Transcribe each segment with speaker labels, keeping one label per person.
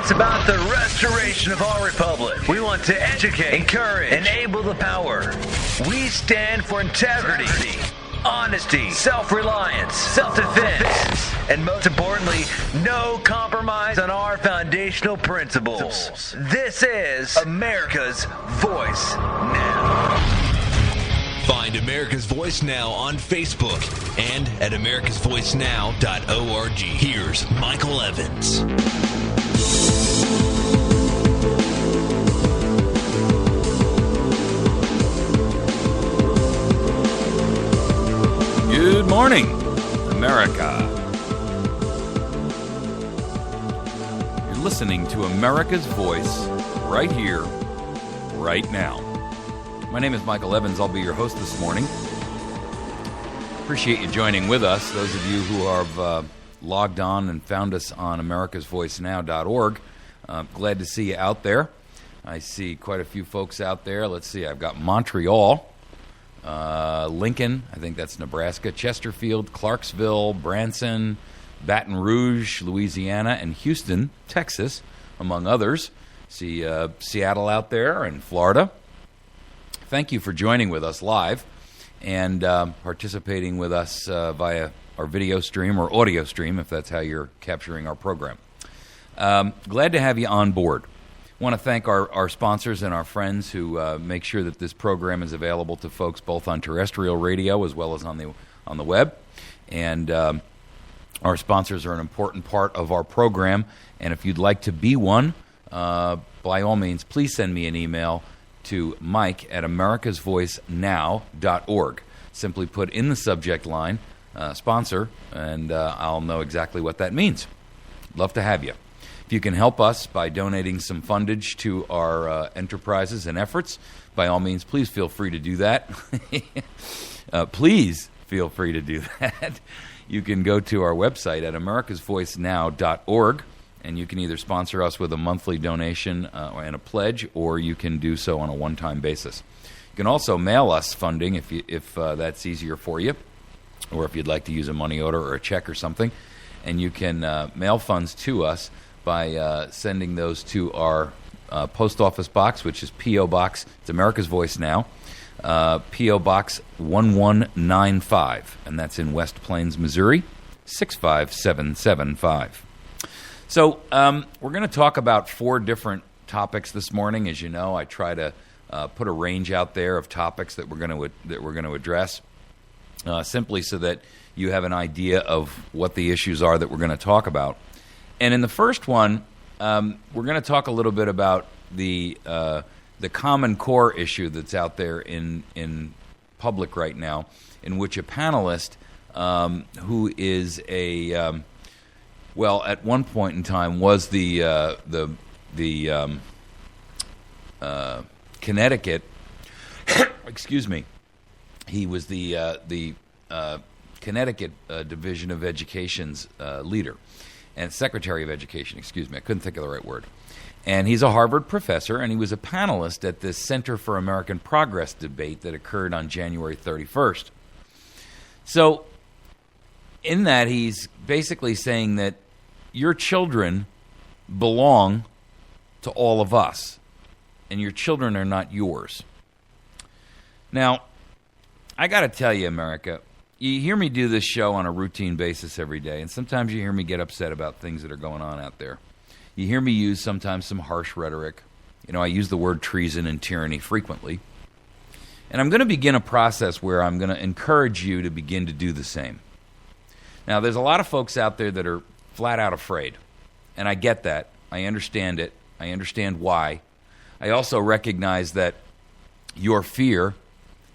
Speaker 1: It's about the restoration of our republic. We want to educate, encourage, enable the power. We stand for integrity, honesty, self-reliance, self-defense, and most importantly, no compromise on our foundational principles. This is America's Voice Now.
Speaker 2: Find America's Voice Now on Facebook and at americasvoicenow.org. Here's Michael Evans.
Speaker 3: Good morning, America. You're listening to America's Voice right here, right now. My name is Michael Evans. I'll be your host this morning. Appreciate you joining with us. Those of you who have logged on and found us on americasvoicenow.org, glad to see you out there. I see quite a few folks out there. Let's see, I've got Montreal, Lincoln, I think that's Nebraska, Chesterfield, Clarksville, Branson, Baton Rouge, Louisiana, and Houston, Texas, among others. See Seattle out there and Florida. Thank you for joining with us live and participating with us via our video stream or audio stream, if that's how you're capturing our program. Glad to have you on board. Want to thank our sponsors and our friends who make sure that this program is available to folks both on terrestrial radio as well as on the web. And our sponsors are an important part of our program. And if you'd like to be one, by all means, please send me an email to mike@americasvoicenow.org. Simply put in the subject line, sponsor, and I'll know exactly what that means. Love to have you. If you can help us by donating some fundage to our enterprises and efforts, by all means, please feel free to do that. Please feel free to do that. You can go to our website at americasvoicenow.org, and you can either sponsor us with a monthly donation and a pledge, or you can do so on a one-time basis. You can also mail us funding if that's easier for you, or if you'd like to use a money order or a check or something. And you can mail funds to us by sending those to our post office box, which is P.O. Box. It's America's Voice Now. P.O. Box 1195, and that's in West Plains, Missouri, 65775. So we're going to talk about 4 different topics this morning. As you know, I try to put a range out there of topics that we're going to address, simply so that you have an idea of what the issues are that we're going to talk about. And in the first one, we're going to talk a little bit about the Common Core issue that's out there in public right now, in which a panelist who is at one point in time was the Connecticut. Excuse me. He was the Connecticut Division of Education's leader. And Secretary of Education, excuse me, I couldn't think of the right word. And he's a Harvard professor, and he was a panelist at this Center for American Progress debate that occurred on January 31st. So, in that, he's basically saying that your children belong to all of us, and your children are not yours. Now, I got to tell you, America, you hear me do this show on a routine basis every day, and sometimes you hear me get upset about things that are going on out there. You hear me use sometimes some harsh rhetoric. You know, I use the word treason and tyranny frequently. And I'm going to begin a process where I'm going to encourage you to begin to do the same. Now, there's a lot of folks out there that are flat out afraid, and I get that. I understand it. I understand why. I also recognize that your fear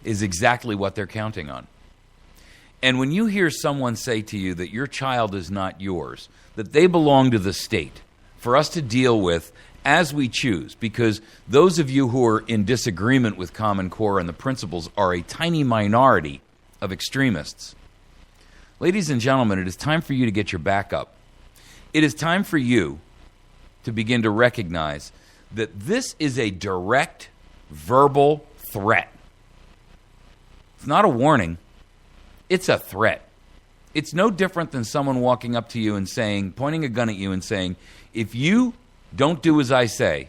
Speaker 3: is exactly what they're counting on. And when you hear someone say to you that your child is not yours, that they belong to the state, for us to deal with as we choose, because those of you who are in disagreement with Common Core and the principles are a tiny minority of extremists. Ladies and gentlemen, it is time for you to get your back up. It is time for you to begin to recognize that this is a direct verbal threat. It's not a warning. It's a threat. It's no different than someone walking up to you and saying, pointing a gun at you and saying, if you don't do as I say,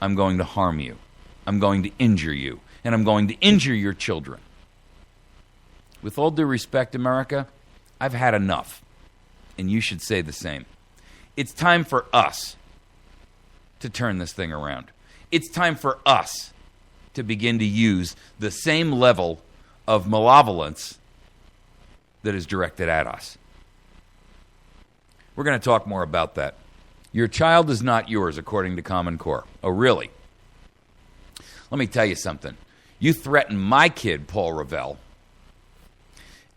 Speaker 3: I'm going to harm you. I'm going to injure you. And I'm going to injure your children. With all due respect, America, I've had enough. And you should say the same. It's time for us to turn this thing around. It's time for us to begin to use the same level of malevolence that is directed at us. We're going to talk more about that. Your child is not yours, according to Common Core. Oh, really? Let me tell you something. You threaten my kid, Paul Revelle,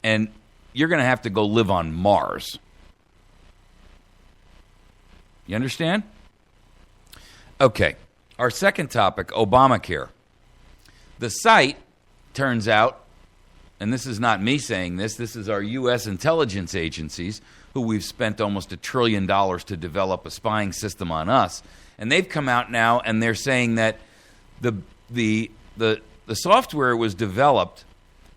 Speaker 3: and you're going to have to go live on Mars. You understand? Okay. Our second topic, Obamacare. The site, turns out, and this is not me saying this is our U.S. intelligence agencies, who we've spent almost $1 trillion to develop a spying system on us, and they've come out now and they're saying that the software was developed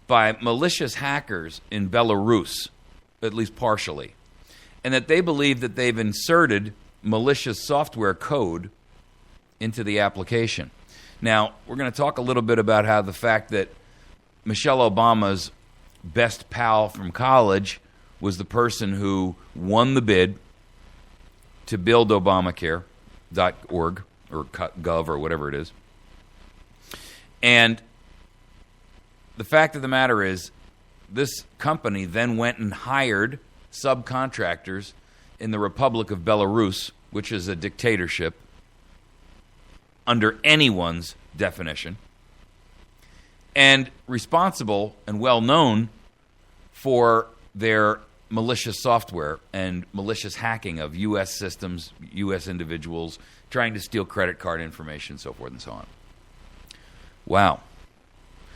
Speaker 3: by malicious hackers in Belarus, at least partially, and that they believe that they've inserted malicious software code into the application. Now, we're going to talk a little bit about how the fact that Michelle Obama's best pal from college was the person who won the bid to build Obamacare.org or .gov or whatever it is. And the fact of the matter is, this company then went and hired subcontractors in the Republic of Belarus, which is a dictatorship under anyone's definition, and responsible and well known for their malicious software and malicious hacking of U.S. systems, U.S. individuals, trying to steal credit card information, so forth and so on. Wow.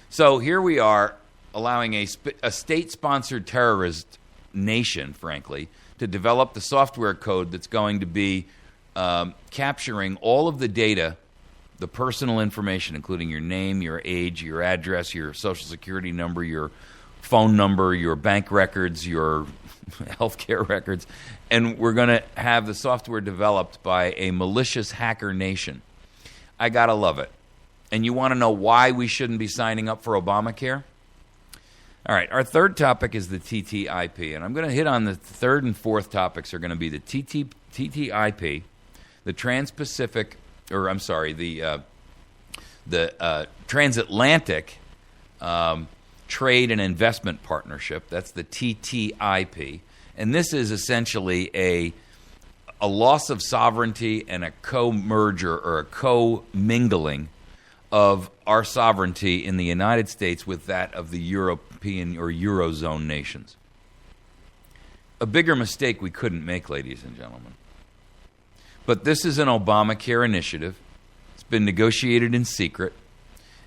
Speaker 3: So here we are allowing a state-sponsored terrorist nation, frankly, to develop the software code that's going to be capturing all of the data, the personal information, including your name, your age, your address, your social security number, your phone number, your bank records, your healthcare records, and we're going to have the software developed by a malicious hacker nation. I got to love it. And you want to know why we shouldn't be signing up for Obamacare? All right, our third topic is the TTIP, and I'm going to hit on the third and fourth topics are going to be the TTIP, the Trans-Pacific, or I'm sorry, the Transatlantic Trade and Investment Partnership. That's the TTIP, and this is essentially a loss of sovereignty and a co-merger or a co-mingling of our sovereignty in the United States with that of the European or Eurozone nations. A bigger mistake we couldn't make, ladies and gentlemen. But this is an Obamacare initiative. It's been negotiated in secret,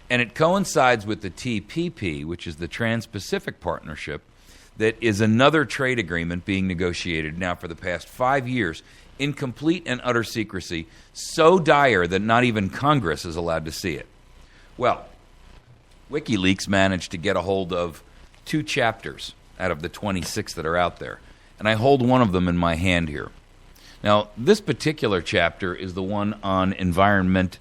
Speaker 3: and it coincides with the TPP, which is the Trans-Pacific Partnership, that is another trade agreement being negotiated now for the past 5 years in complete and utter secrecy, so dire that not even Congress is allowed to see it. Well, WikiLeaks managed to get a hold of 2 chapters out of the 26 that are out there, and I hold one of them in my hand here. Now, this particular chapter is the one on environmental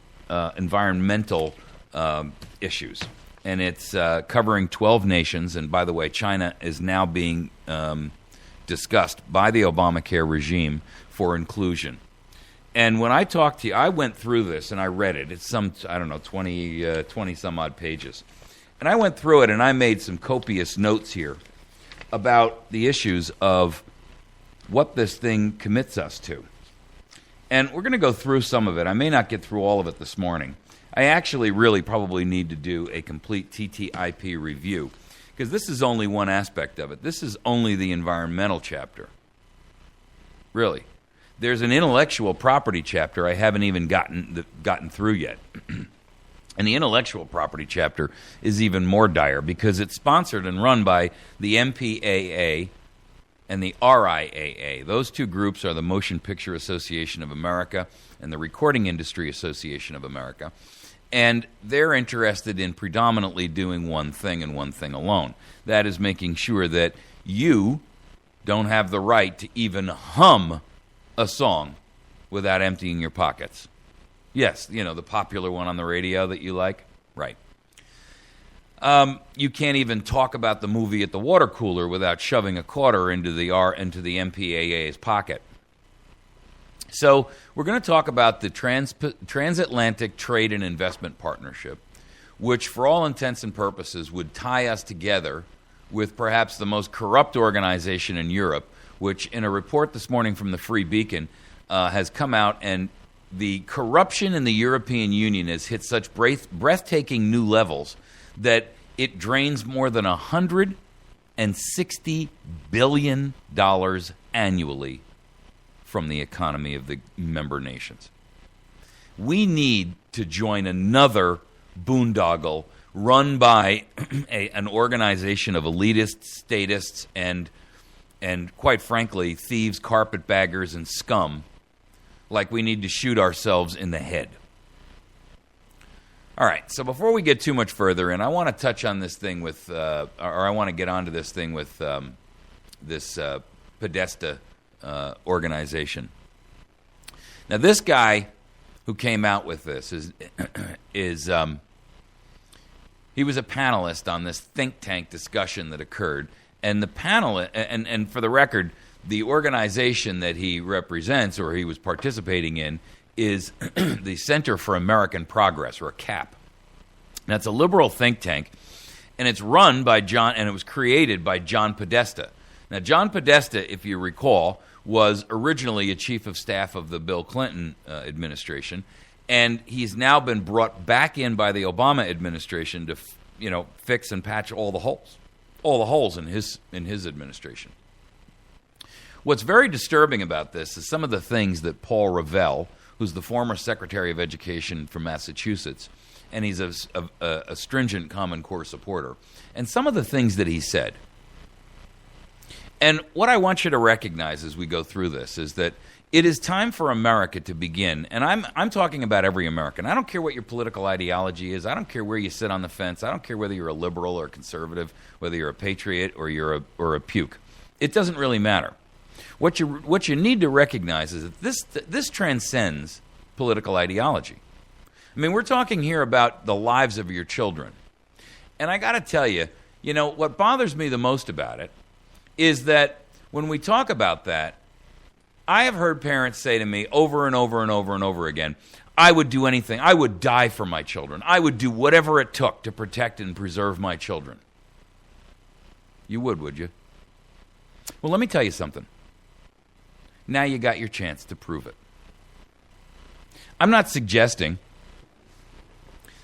Speaker 3: issues, and it's covering 12 nations, and by the way, China is now being discussed by the Obamacare regime for inclusion. And when I talked to you, I went through this and I read it. It's some, 20 some odd pages. And I went through it and I made some copious notes here about the issues of what this thing commits us to. And we're going to go through some of it. I may not get through all of it this morning. I actually really probably need to do a complete TTIP review because this is only one aspect of it. This is only the environmental chapter. Really. There's an intellectual property chapter I haven't even gotten through yet. And the intellectual property chapter is even more dire because it's sponsored and run by the MPAA and the RIAA. Those two groups are the Motion Picture Association of America and the Recording Industry Association of America. And they're interested in predominantly doing one thing and one thing alone. That is making sure that you don't have the right to even hum a song without emptying your pockets. Yes, the popular one on the radio that you like? Right. You can't even talk about the movie at the water cooler without shoving a quarter into the MPAA's pocket. So we're going to talk about the Transatlantic Trade and Investment Partnership, which for all intents and purposes would tie us together with perhaps the most corrupt organization in Europe, which in a report this morning from the Free Beacon has come out, and the corruption in the European Union has hit such breathtaking new levels that it drains more than $160 billion annually from the economy of the member nations. We need to join another boondoggle run by an organization of elitists, statists, and quite frankly, thieves, carpetbaggers, and scum, like we need to shoot ourselves in the head. All right, so before we get too much further, and I want to touch on this thing with, or I want to get onto this thing with this Podesta organization. Now, this guy who came out with this is he was a panelist on this think tank discussion that occurred, and the panel, and for the record, the organization that he represents or he was participating in is the Center for American Progress, or CAP. That's a liberal think tank, and it's run by John, and it was created by John Podesta. Now, John Podesta, if you recall, was originally a chief of staff of the Bill Clinton administration, and he's now been brought back in by the Obama administration to, fix and patch all the holes in his administration. What's very disturbing about this is some of the things that Paul Revelle, who's the former Secretary of Education from Massachusetts, and he's a stringent Common Core supporter, and some of the things that he said. And what I want you to recognize as we go through this is that it is time for America to begin, and I'm talking about every American. I don't care what your political ideology is. I don't care where you sit on the fence. I don't care whether you're a liberal or a conservative, whether you're a patriot or you're a puke. It doesn't really matter. What you need to recognize is that this transcends political ideology. I mean, we're talking here about the lives of your children. And I got to tell you, what bothers me the most about it is that when we talk about that, I have heard parents say to me over and over and over and over again, I would do anything. I would die for my children. I would do whatever it took to protect and preserve my children. You would you? Well, let me tell you something. Now you got your chance to prove it. I'm not suggesting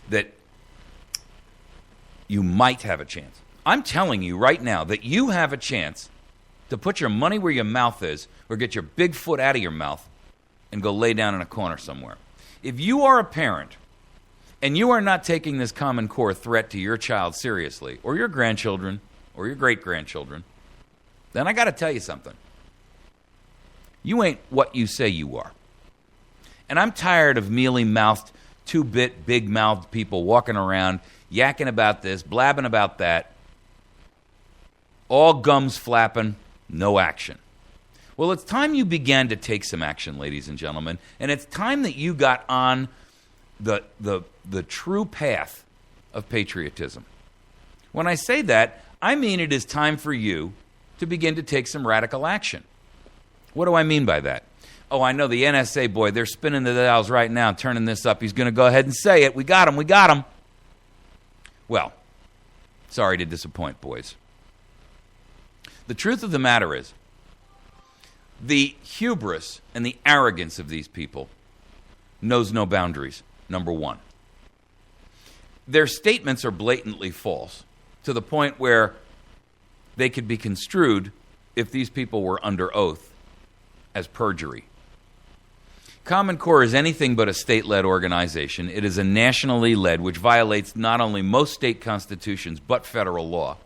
Speaker 3: that you might have a chance. I'm telling you right now that you have a chance to put your money where your mouth is, or get your big foot out of your mouth and go lay down in a corner somewhere. If you are a parent and you are not taking this Common Core threat to your child seriously, or your grandchildren, or your great-grandchildren, then I got to tell you something. You ain't what you say you are. And I'm tired of mealy-mouthed, two-bit, big-mouthed people walking around, yakking about this, blabbing about that, all gums flapping, no action. Well, it's time you began to take some action, ladies and gentlemen, and it's time that you got on the true path of patriotism. When I say that, I mean it is time for you to begin to take some radical action. What do I mean by that? Oh, I know the NSA boy, they're spinning the dials right now, turning this up. He's going to go ahead and say it. We got him. Well, sorry to disappoint, boys. The truth of the matter is, the hubris and the arrogance of these people knows no boundaries, number one. Their statements are blatantly false, to the point where they could be construed, if these people were under oath, as perjury. Common Core is anything but a state-led organization. It is a nationally led, which violates not only most state constitutions, but federal law.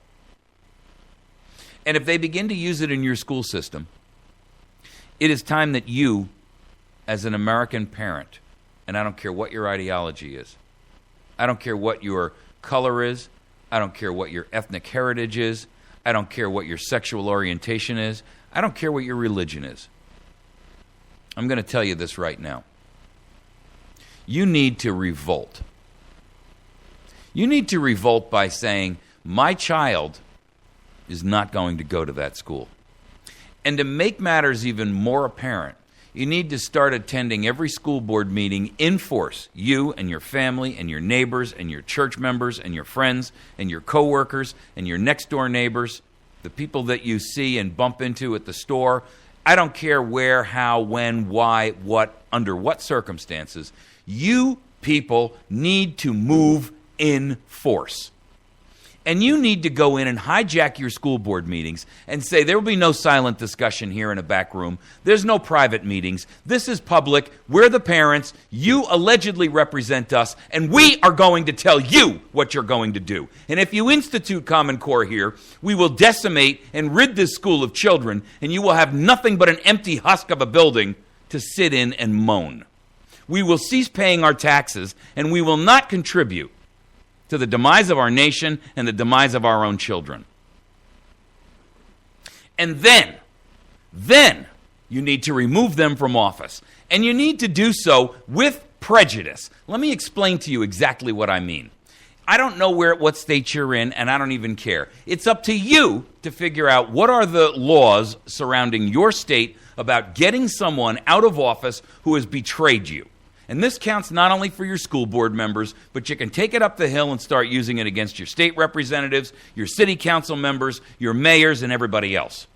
Speaker 3: And if they begin to use it in your school system, it is time that you, as an American parent, and I don't care what your ideology is, I don't care what your color is, I don't care what your ethnic heritage is, I don't care what your sexual orientation is, I don't care what your religion is. I'm going to tell you this right now. You need to revolt. You need to revolt by saying, my child is not going to go to that school. And to make matters even more apparent, you need to start attending every school board meeting in force. You and your family and your neighbors and your church members and your friends and your coworkers and your next door neighbors, the people that you see and bump into at the store. I don't care where, how, when, why, what, under what circumstances. You people need to move in force. And you need to go in and hijack your school board meetings and say there will be no silent discussion here in a back room. There's no private meetings. This is public. We're the parents. You allegedly represent us, and we are going to tell you what you're going to do. And if you institute Common Core here, we will decimate and rid this school of children, and you will have nothing but an empty husk of a building to sit in and moan. We will cease paying our taxes, and we will not contribute to the demise of our nation and the demise of our own children. And then you need to remove them from office. And you need to do so with prejudice. Let me explain to you exactly what I mean. I don't know what state you're in, and I don't even care. It's up to you to figure out what are the laws surrounding your state about getting someone out of office who has betrayed you. And this counts not only for your school board members, but you can take it up the hill and start using it against your state representatives, your city council members, your mayors, and everybody else.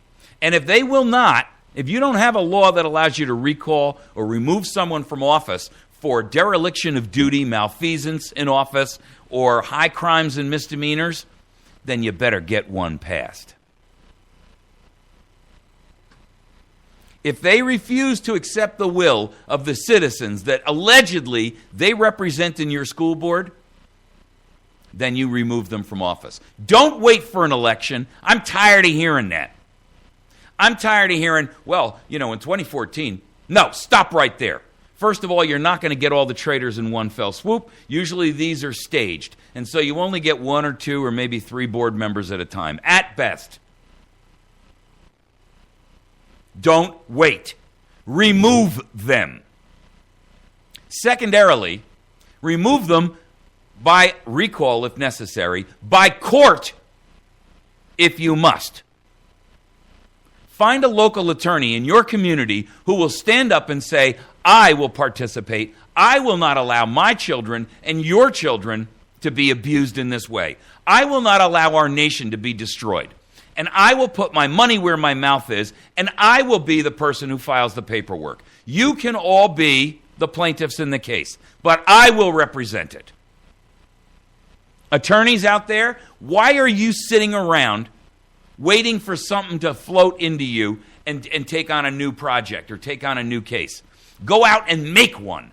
Speaker 3: And if they will not, if you don't have a law that allows you to recall or remove someone from office for dereliction of duty, malfeasance in office, or high crimes and misdemeanors, then you better get one passed. If they refuse to accept the will of the citizens that allegedly they represent in your school board, then you remove them from office. Don't wait for an election. I'm tired of hearing that. I'm tired of hearing, well, in 2014. No, stop right there. First of all, you're not going to get all the traitors in one fell swoop. Usually these are staged. And so you only get one or two or maybe three board members at a time, at best. Don't wait. Remove them. Secondarily, remove them by recall if necessary, by court if you must. Find a local attorney in your community who will stand up and say, I will participate. I will not allow my children and your children to be abused in this way. I will not allow our nation to be destroyed. And I will put my money where my mouth is, and I will be the person who files the paperwork. You can all be the plaintiffs in the case, but I will represent it. Attorneys out there, why are you sitting around waiting for something to float into you and take on a new project or take on a new case? Go out and make one.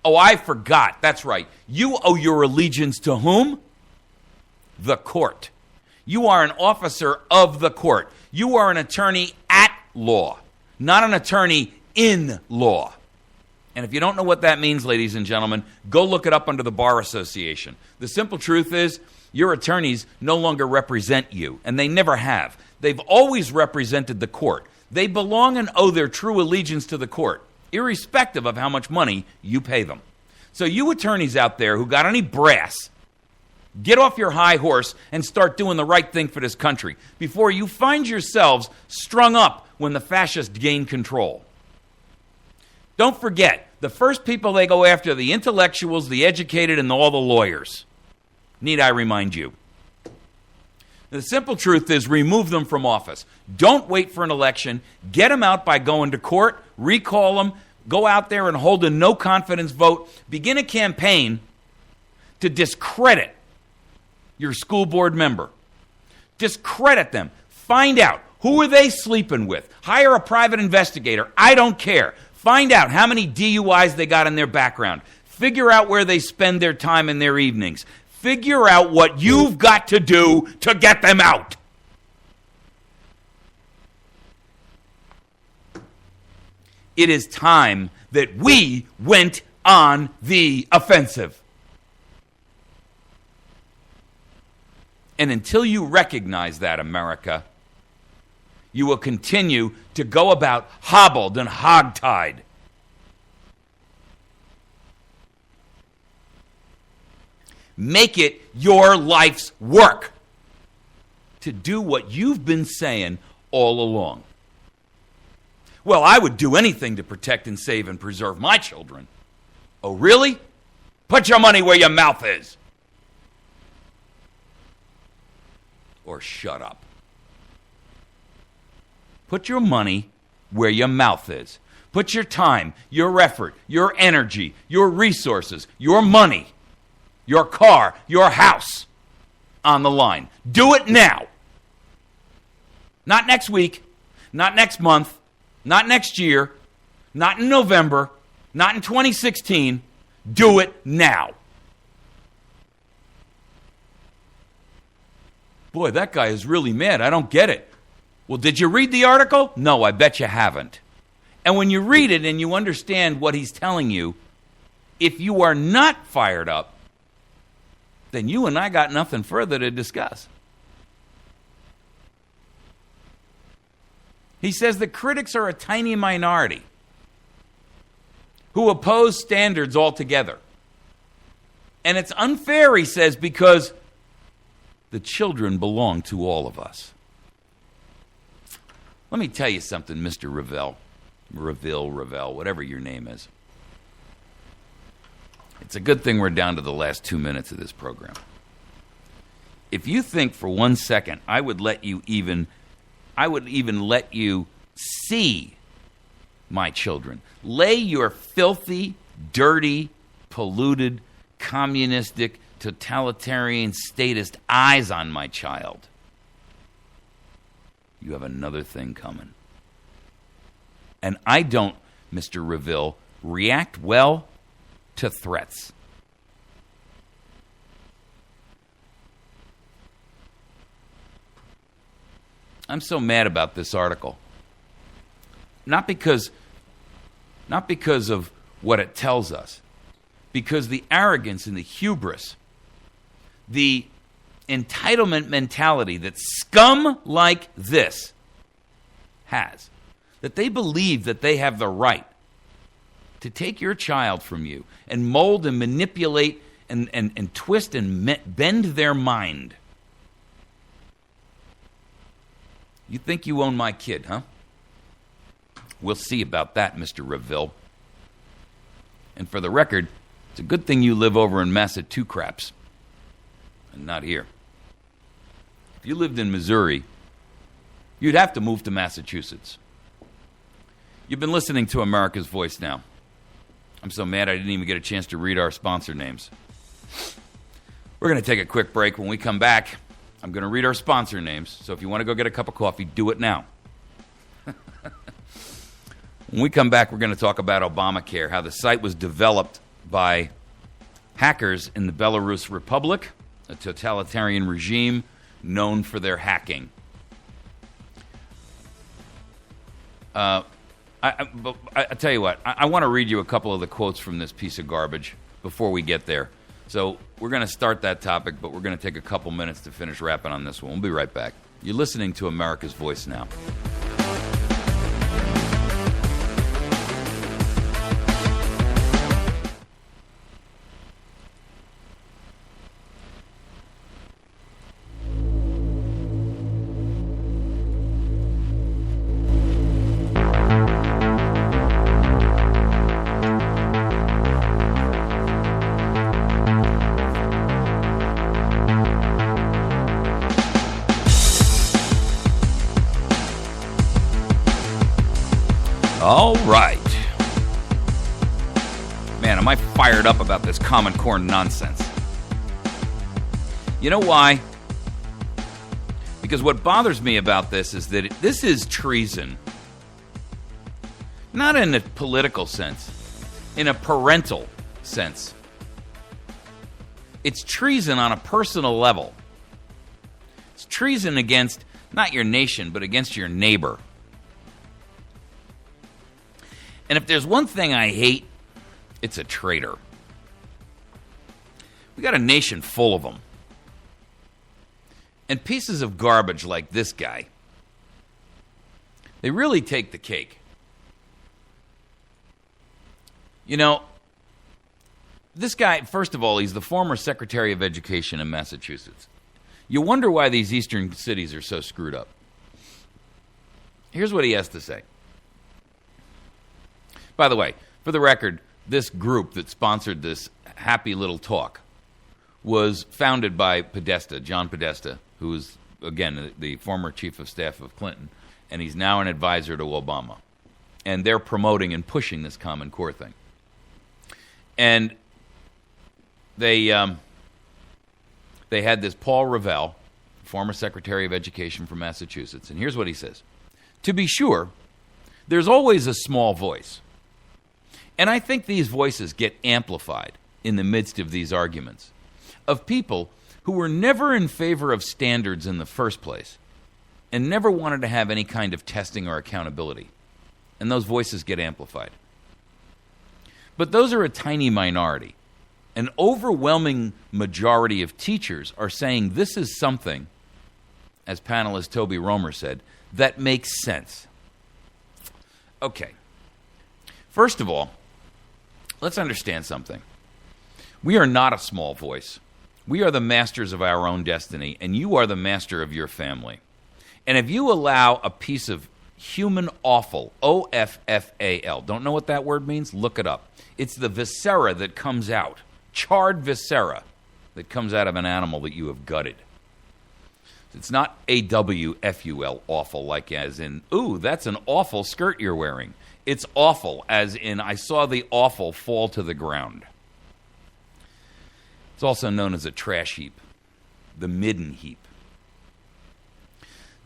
Speaker 3: Oh, I forgot. That's right. You owe your allegiance to whom? The court. You are an officer of the court. You are an attorney at law, not an attorney in law. And if you don't know what that means, ladies and gentlemen, go look it up under the Bar Association. The simple truth is your attorneys no longer represent you, and they never have. They've always represented the court. They belong and owe their true allegiance to the court, irrespective of how much money you pay them. So you attorneys out there who got any brass, get off your high horse and start doing the right thing for this country before you find yourselves strung up when the fascists gain control. Don't forget, the first people they go after are the intellectuals, the educated, and all the lawyers. Need I remind you? The simple truth is remove them from office. Don't wait for an election. Get them out by going to court, recall them, go out there and hold a no-confidence vote. Begin a campaign to discredit your school board member. Discredit them. Find out who are they sleeping with. Hire a private investigator. I don't care. Find out how many DUIs they got in their background. Figure out where they spend their time in their evenings. Figure out what you've got to do to get them out. It is time that we went on the offensive. And until you recognize that, America, you will continue to go about hobbled and hogtied. Make it your life's work to do what you've been saying all along. Well, I would do anything to protect and save and preserve my children. Oh, really? Put your money where your mouth is. Or shut up. Put your money where your mouth is. Put your time, your effort, your energy, your resources, your money, your car, your house on the line. Do it now. Not next week, not next month, not next year, not in November, not in 2016. Do it now. Boy, that guy is really mad. I don't get it. Well, did you read the article? No, I bet you haven't. And when you read it and you understand what he's telling you, if you are not fired up, then you and I got nothing further to discuss. He says the critics are a tiny minority who oppose standards altogether. And it's unfair, he says, because the children belong to all of us. Let me tell you something, Mr. Ravel, whatever your name is. It's a good thing we're down to the last 2 minutes of this program. If you think for 1 second I would even let you see my children, lay your filthy, dirty, polluted, communistic, totalitarian, statist eyes on my child, you have another thing coming. And I don't, Mr. Ravel, react well to threats. I'm so mad about this article. Not because of what it tells us, because the arrogance and the hubris, the entitlement mentality that scum like this has, that they believe that they have the right to take your child from you and mold and manipulate and twist and bend their mind. You think you own my kid, huh? We'll see about that, Mr. Ravel. And for the record, it's a good thing you live over in Massachusetts and not here. If you lived in Missouri, you'd have to move to Massachusetts. You've been listening to America's Voice Now. I'm so mad I didn't even get a chance to read our sponsor names. We're going to take a quick break. When we come back, I'm going to read our sponsor names. So if you want to go get a cup of coffee, do it now. When we come back, we're going to talk about Obamacare, how the site was developed by hackers in the Belarus Republic, a totalitarian regime known for their hacking. I tell you what, I want to read you a couple of the quotes from this piece of garbage before we get there. So we're going to start that topic, but we're going to take a couple minutes to finish wrapping on this one. We'll be right back. You're listening to America's Voice Now. All right. Man, am I fired up about this Common Core nonsense. You know why? Because what bothers me about this is that this is treason. Not in a political sense, in a parental sense. It's treason on a personal level. It's treason against not your nation, but against your neighbor. And if there's one thing I hate, it's a traitor. We got a nation full of them. And pieces of garbage like this guy They really take the cake. You know, this guy, first of all, he's the former Secretary of Education in Massachusetts. You wonder why these eastern cities are so screwed up. Here's what he has to say. By the way, for the record, this group that sponsored this happy little talk was founded by Podesta, John Podesta, who is, again, the former chief of staff of Clinton, and he's now an advisor to Obama. And they're promoting and pushing this Common Core thing. And they had this Paul Revelle, former Secretary of Education from Massachusetts, and here's what he says. To be sure, there's always a small voice. And I think these voices get amplified in the midst of these arguments of people who were never in favor of standards in the first place and never wanted to have any kind of testing or accountability. And those voices get amplified. But those are a tiny minority. An overwhelming majority of teachers are saying this is something, as panelist Toby Romer said, that makes sense. Okay. First of all, let's understand something. We are not a small voice. We are the masters of our own destiny, and you are the master of your family. And if you allow a piece of human offal, O-F-F-A-L, don't know what that word means? Look it up. It's the viscera that comes out, charred viscera that comes out of an animal that you have gutted. It's not A-W-F-U-L, awful, like as in, ooh, that's an awful skirt you're wearing. It's awful, as in, I saw the awful fall to the ground. It's also known as a trash heap, the midden heap.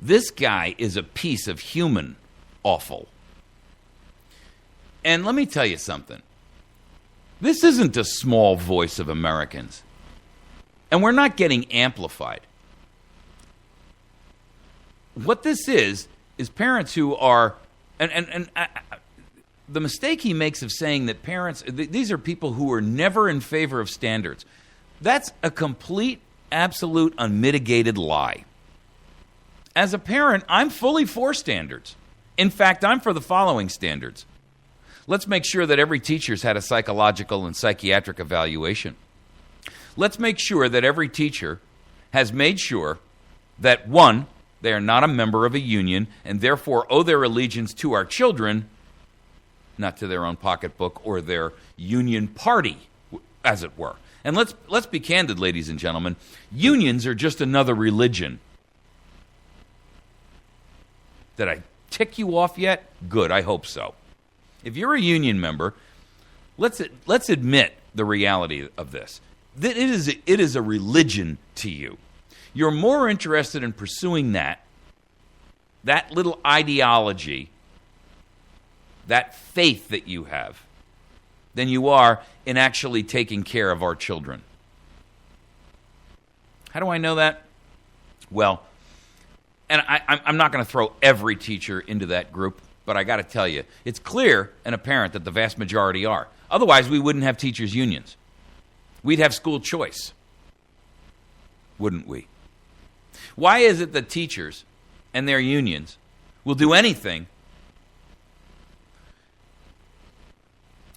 Speaker 3: This guy is a piece of human offal. And let me tell you something. This isn't a small voice of Americans. And we're not getting amplified. What this is parents who are, the mistake he makes of saying that parents, these are people who are never in favor of standards. That's a complete, absolute, unmitigated lie. As a parent, I'm fully for standards. In fact, I'm for the following standards. Let's make sure that every teacher's had a psychological and psychiatric evaluation. Let's make sure that every teacher has made sure that, one, they are not a member of a union and therefore owe their allegiance to our children, not to their own pocketbook or their union party, as it were. And let's be candid, ladies and gentlemen. Unions are just another religion. Did I tick you off yet? Good, I hope so. If you're a union member, let's admit the reality of this. That it is a religion to you. You're more interested in pursuing that little ideology, that faith that you have, than you are in actually taking care of our children. How do I know that? Well, and I'm not going to throw every teacher into that group, but I got to tell you, it's clear and apparent that the vast majority are. Otherwise, we wouldn't have teachers' unions. We'd have school choice, wouldn't we? Why is it that teachers and their unions will do anything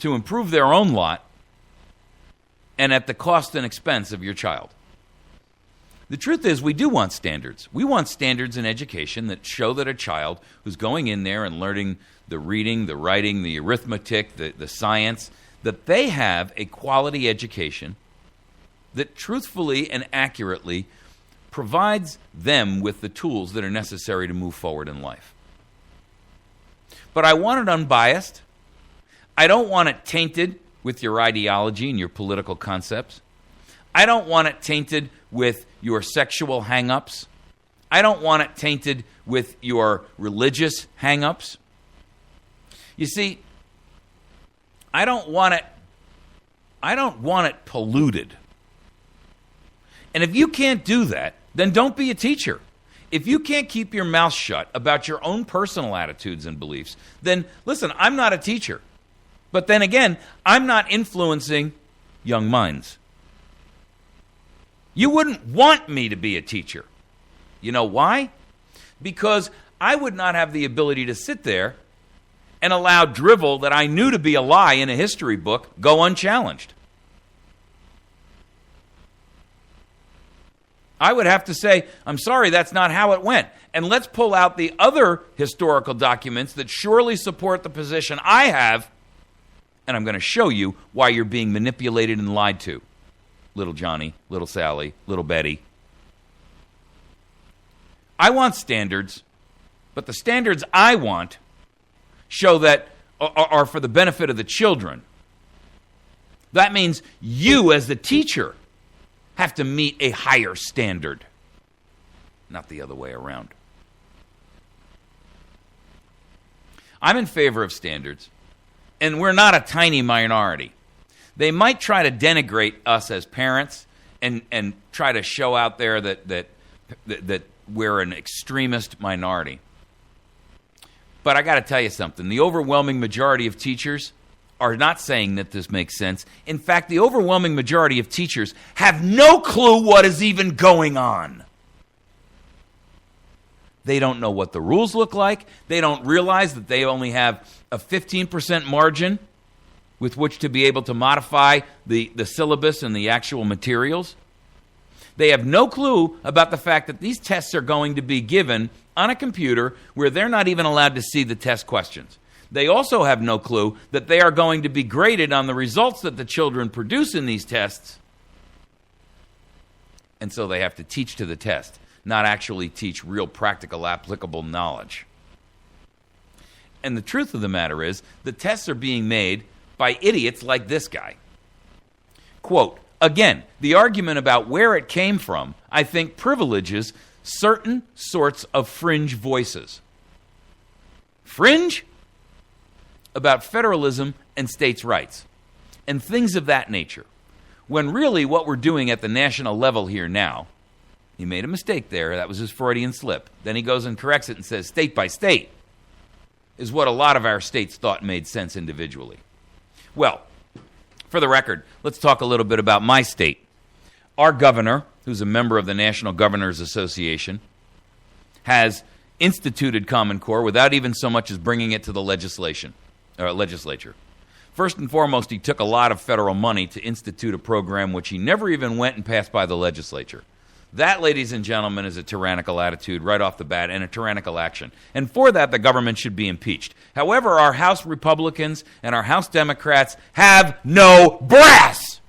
Speaker 3: to improve their own lot and at the cost and expense of your child? The truth is, we do want standards. We want standards in education that show that a child who's going in there and learning the reading, the writing, the arithmetic, the science, that they have a quality education that truthfully and accurately provides them with the tools that are necessary to move forward in life. But I want it unbiased. I don't want it tainted with your ideology and your political concepts. I don't want it tainted with your sexual hang-ups. I don't want it tainted with your religious hang-ups. You see, I don't want it polluted. And if you can't do that, then don't be a teacher. If you can't keep your mouth shut about your own personal attitudes and beliefs, then listen, I'm not a teacher. But then again, I'm not influencing young minds. You wouldn't want me to be a teacher. You know why? Because I would not have the ability to sit there and allow drivel that I knew to be a lie in a history book go unchallenged. I would have to say, I'm sorry, that's not how it went. And let's pull out the other historical documents that surely support the position I have, and I'm going to show you why you're being manipulated and lied to. Little Johnny, little Sally, little Betty. I want standards, but the standards I want show that are for the benefit of the children. That means you as the teacher have to meet a higher standard, not the other way around. I'm in favor of standards, and we're not a tiny minority. They might try to denigrate us as parents and try to show out there that we're an extremist minority. But I got to tell you something. The overwhelming majority of teachers are not saying that this makes sense. In fact, the overwhelming majority of teachers have no clue what is even going on. They don't know what the rules look like. They don't realize that they only have a 15% margin with which to be able to modify the syllabus and the actual materials. They have no clue about the fact that these tests are going to be given on a computer where they're not even allowed to see the test questions. They also have no clue that they are going to be graded on the results that the children produce in these tests. And so they have to teach to the test, not actually teach real practical applicable knowledge. And the truth of the matter is, the tests are being made by idiots like this guy. Quote, again, the argument about where it came from, I think, privileges certain sorts of fringe voices. Fringe? About federalism and states' rights and things of that nature. When really what we're doing at the national level here now, he made a mistake there, that was his Freudian slip. Then he goes and corrects it and says state by state is what a lot of our states thought made sense individually. Well, for the record, let's talk a little bit about my state. Our governor, who's a member of the National Governors Association, has instituted Common Core without even so much as bringing it to the legislature. First and foremost, he took a lot of federal money to institute a program which he never even went and passed by the legislature. That, ladies and gentlemen, is a tyrannical attitude right off the bat and a tyrannical action. And for that, the government should be impeached. However, our House Republicans and our House Democrats have no brass.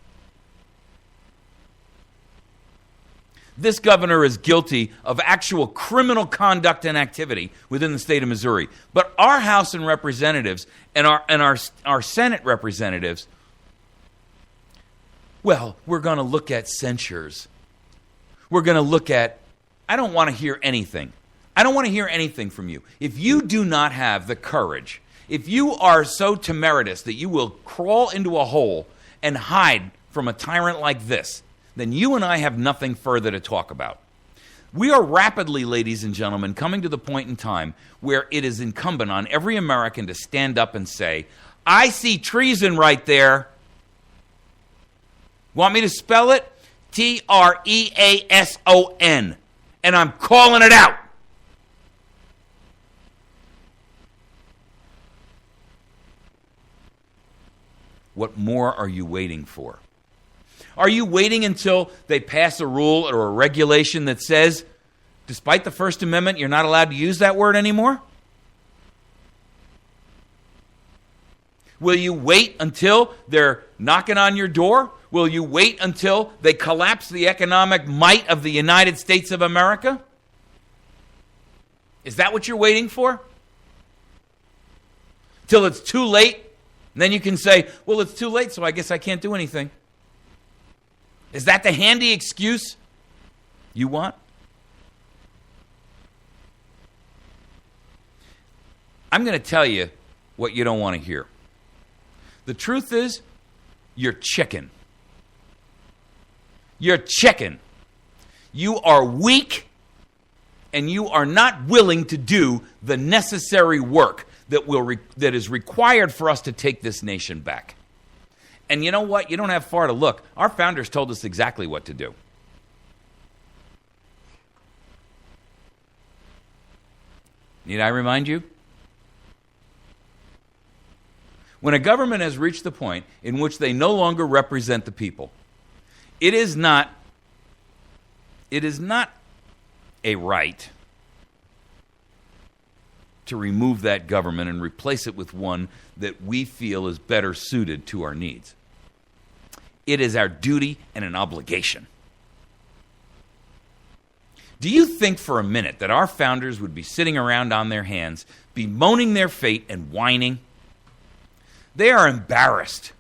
Speaker 3: This governor is guilty of actual criminal conduct and activity within the state of Missouri. But our House and Representatives and our Senate representatives, well, we're going to look at censures. We're going to look at, I don't want to hear anything. I don't want to hear anything from you. If you do not have the courage, if you are so temerarious that you will crawl into a hole and hide from a tyrant like this, then you and I have nothing further to talk about. We are rapidly, ladies and gentlemen, coming to the point in time where it is incumbent on every American to stand up and say, I see treason right there. Want me to spell it? Treason. And I'm calling it out. What more are you waiting for? Are you waiting until they pass a rule or a regulation that says, despite the First Amendment, you're not allowed to use that word anymore? Will you wait until they're knocking on your door? Will you wait until they collapse the economic might of the United States of America? Is that what you're waiting for? Till it's too late? And then you can say, well, it's too late, so I guess I can't do anything. Is that the handy excuse you want? I'm going to tell you what you don't want to hear. The truth is, you're chicken. You're chicken. You are weak, and you are not willing to do the necessary work that is required for us to take this nation back. And you know what? You don't have far to look. Our founders told us exactly what to do. Need I remind you? When a government has reached the point in which they no longer represent the people, it is not a right to remove that government and replace it with one that we feel is better suited to our needs. It is our duty and an obligation. Do you think for a minute that our founders would be sitting around on their hands, bemoaning their fate and whining? They are embarrassed.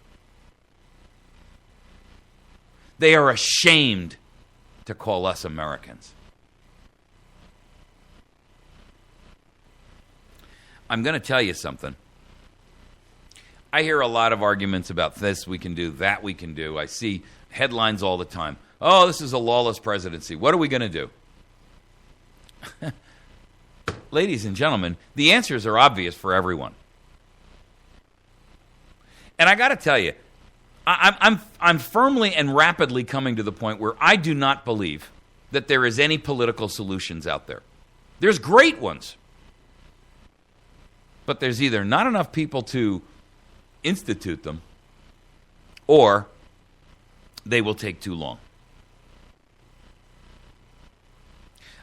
Speaker 3: They are ashamed to call us Americans. I'm going to tell you something. I hear a lot of arguments about this we can do, that we can do. I see headlines all the time. Oh, this is a lawless presidency. What are we going to do? Ladies and gentlemen, the answers are obvious for everyone. And I got to tell you, I'm firmly and rapidly coming to the point where I do not believe that there is any political solutions out there. There's great ones. But there's either not enough people to institute them, or they will take too long.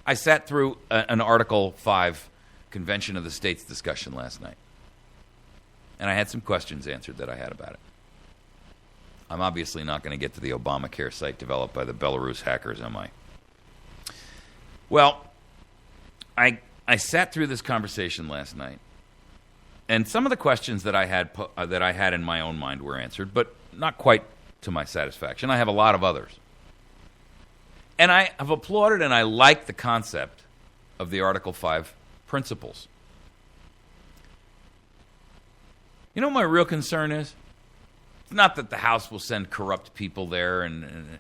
Speaker 3: I sat through an Article 5 Convention of the States discussion last night, and I had some questions answered that I had about it. I'm obviously not going to get to the Obamacare site developed by the Belarus hackers, am I? Well, I sat through this conversation last night, and some of the questions that I had in my own mind were answered, but not quite to my satisfaction. I have a lot of others. And I have applauded and I like the concept of the Article 5 principles. You know what my real concern is? It's not that the House will send corrupt people there, and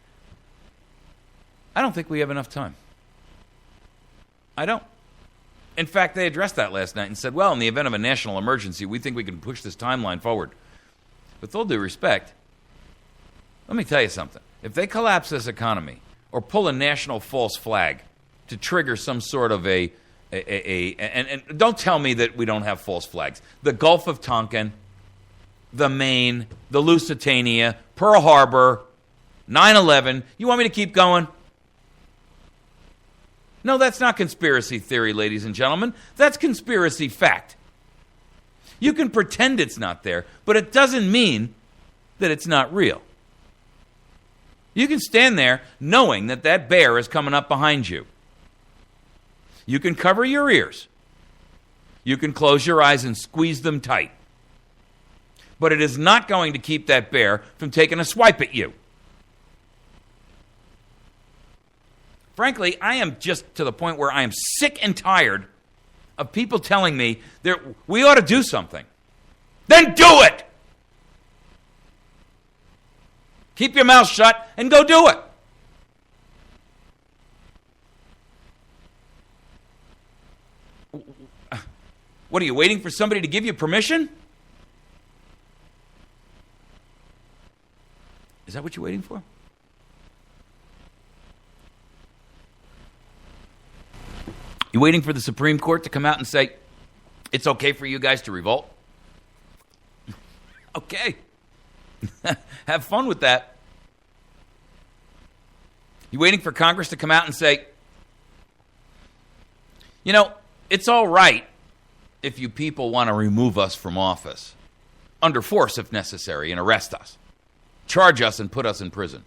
Speaker 3: I don't think we have enough time. I don't. In fact, they addressed that last night and said, well, in the event of a national emergency, we think we can push this timeline forward. With all due respect, let me tell you something. If they collapse this economy or pull a national false flag to trigger some sort of and don't tell me that we don't have false flags. The Gulf of Tonkin, the Maine, the Lusitania, Pearl Harbor, 9/11. You want me to keep going? No, that's not conspiracy theory, ladies and gentlemen. That's conspiracy fact. You can pretend it's not there, but it doesn't mean that it's not real. You can stand there knowing that that bear is coming up behind you. You can cover your ears. You can close your eyes and squeeze them tight. But it is not going to keep that bear from taking a swipe at you. Frankly, I am just to the point where I am sick and tired of people telling me that we ought to do something. Then do it! Keep your mouth shut and go do it. What, are you waiting for somebody to give you permission? Is that what you're waiting for? You waiting for the Supreme Court to come out and say, it's okay for you guys to revolt? Okay. Have fun with that. You waiting for Congress to come out and say, you know, it's all right if you people want to remove us from office, under force if necessary, and arrest us, charge us and put us in prison.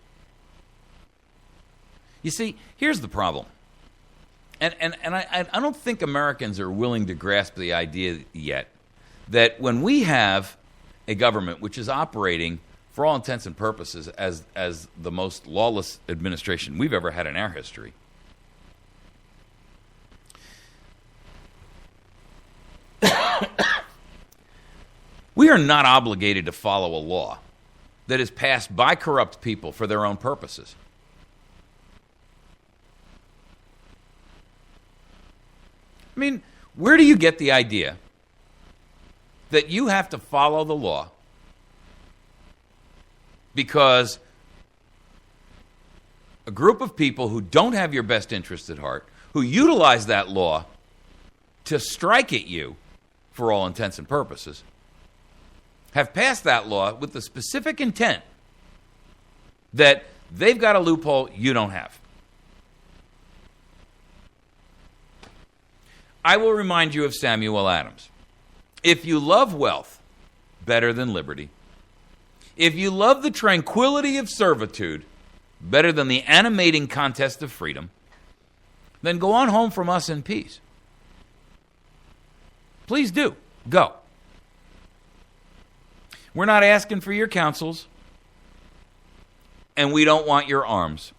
Speaker 3: You see, here's the problem. And I don't think Americans are willing to grasp the idea yet that when we have a government which is operating, for all intents and purposes, as the most lawless administration we've ever had in our history, we are not obligated to follow a law that is passed by corrupt people for their own purposes. I mean, where do you get the idea that you have to follow the law because a group of people who don't have your best interest at heart, who utilize that law to strike at you, for all intents and purposes, have passed that law with the specific intent that they've got a loophole you don't have. I will remind you of Samuel Adams. If you love wealth better than liberty, if you love the tranquility of servitude better than the animating contest of freedom, then go on home from us in peace. Please do. Go. We're not asking for your counsels, and we don't want your arms.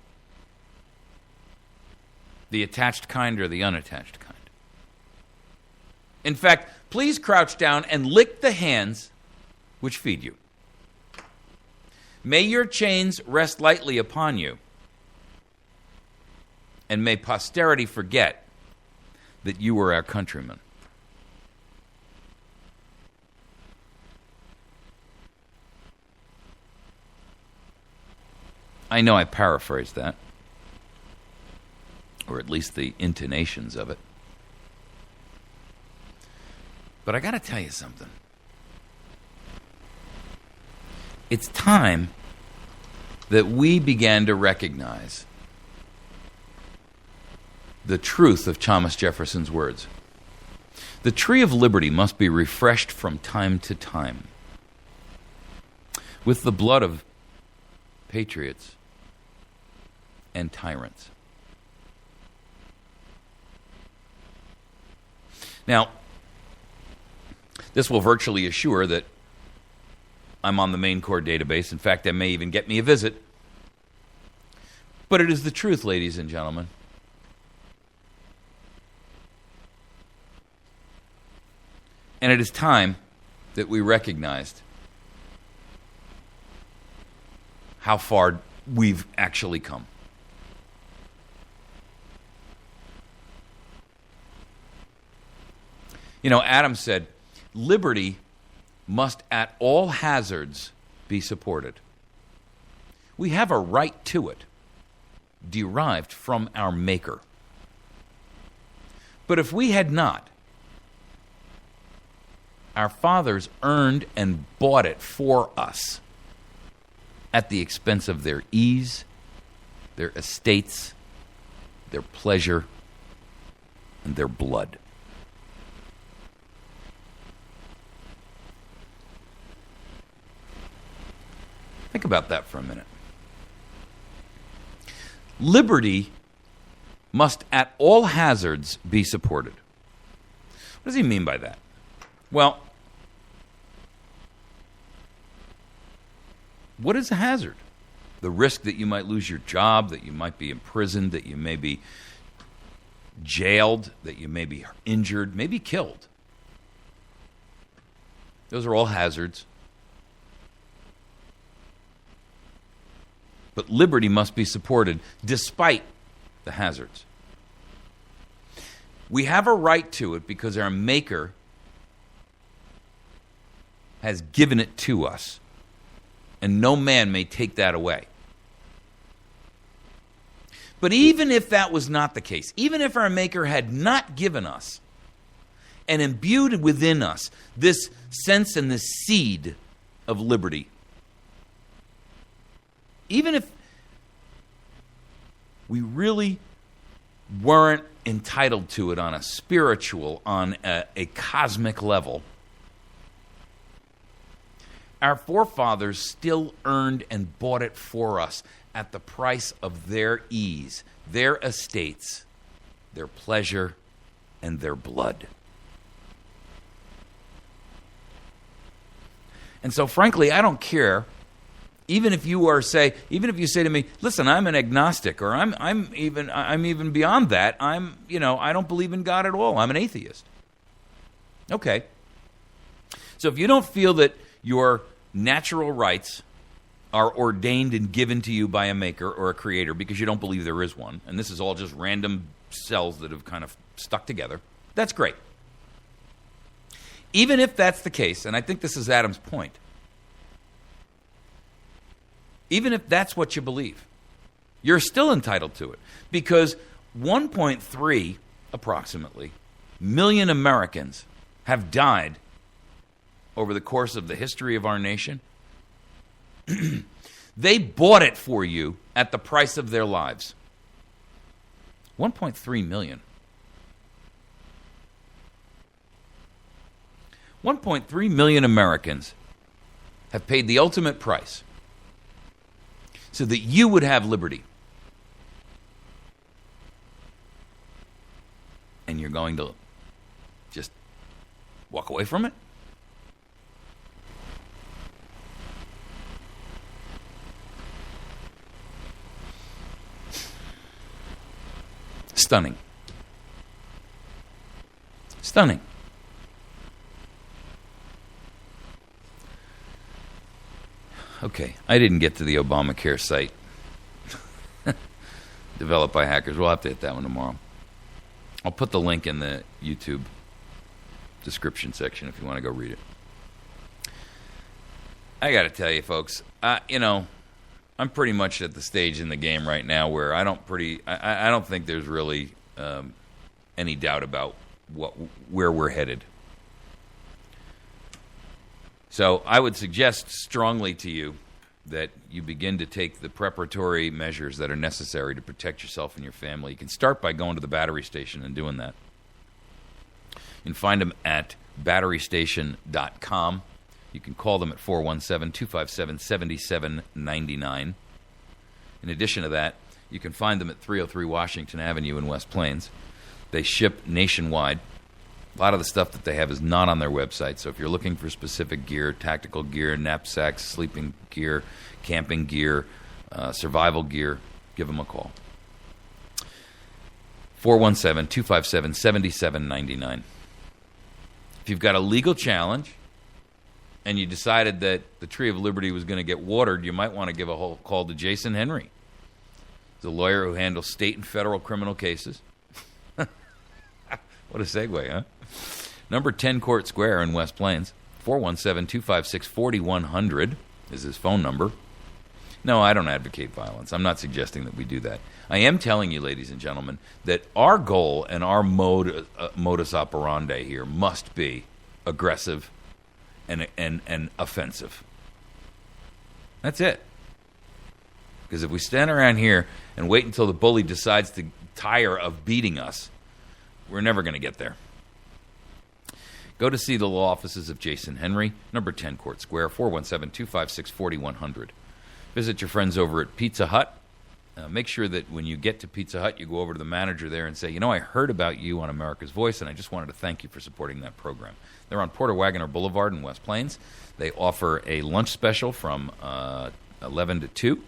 Speaker 3: The attached kind or the unattached kind. In fact, please crouch down and lick the hands which feed you. May your chains rest lightly upon you, and may posterity forget that you were our countrymen. I know I paraphrased that, or at least the intonations of it. But I got to tell you something. It's time that we began to recognize the truth of Thomas Jefferson's words. The tree of liberty must be refreshed from time to time with the blood of patriots and tyrants. Now, this will virtually assure that I'm on the main core database. In fact, that may even get me a visit. But it is the truth, ladies and gentlemen. And it is time that we recognized how far we've actually come. You know, Adam said, liberty must at all hazards be supported. We have a right to it, derived from our Maker. But if we had not, our fathers earned and bought it for us at the expense of their ease, their estates, their pleasure, and their blood. Think about that for a minute. Liberty must at all hazards be supported. What does he mean by that? Well, what is a hazard? The risk that you might lose your job, that you might be imprisoned, that you may be jailed, that you may be injured, maybe killed. Those are all hazards. But liberty must be supported despite the hazards. We have a right to it because our Maker has given it to us, and no man may take that away. But even if that was not the case, even if our Maker had not given us and imbued within us this sense and this seed of liberty, even if we really weren't entitled to it on a spiritual, on a cosmic level, our forefathers still earned and bought it for us at the price of their ease, their estates, their pleasure, and their blood. And so, frankly, I don't care. Even if you say to me, listen, I'm an agnostic, or I'm even beyond that. I don't believe in God at all. I'm an atheist. Okay. So if you don't feel that your natural rights are ordained and given to you by a Maker or a Creator because you don't believe there is one, and this is all just random cells that have kind of stuck together, that's great. Even if that's the case, and I think this is Adam's point, even if that's what you believe, you're still entitled to it. Because 1.3, approximately, million Americans have died over the course of the history of our nation. They bought it for you at the price of their lives. 1.3 million. 1.3 million Americans have paid the ultimate price so that you would have liberty. And you're going to just walk away from it? Stunning. Stunning. Okay, I didn't get to the Obamacare site developed by hackers. We'll have to hit that one tomorrow. I'll put the link in the YouTube description section if you want to go read it. I got to tell you, folks, I'm pretty much at the stage in the game right now where I don't think there's really any doubt about where we're headed. So I would suggest strongly to you that you begin to take the preparatory measures that are necessary to protect yourself and your family. You can start by going to the battery station and doing that. You can find them at batterystation.com. You can call them at 417-257-7799. In addition to that, you can find them at 303 Washington Avenue in West Plains. They ship nationwide. A lot of the stuff that they have is not on their website, so if you're looking for specific gear, tactical gear, knapsacks, sleeping gear, camping gear, survival gear, give them a call. 417-257-7799. If you've got a legal challenge and you decided that the Tree of Liberty was going to get watered, you might want to give a call to Jason Henry. He's a lawyer who handles state and federal criminal cases. What a segue, huh? Number 10 Court Square in West Plains. 417-256-4100 is his phone number. No, I don't advocate violence. I'm not suggesting that we do that. I am telling you, ladies and gentlemen, that our goal and our modus operandi here must be aggressive and offensive. That's it. Because if we stand around here and wait until the bully decides to tire of beating us, we're never going to get there. Go to see the law offices of Jason Henry, number 10 Court Square, 417-256-4100. Visit your friends over at Pizza Hut. Make sure that when you get to Pizza Hut, you go over to the manager there and say, I heard about you on America's Voice, and I just wanted to thank you for supporting that program. They're on Porter Wagoner Boulevard in West Plains. They offer a lunch special from 11 to 2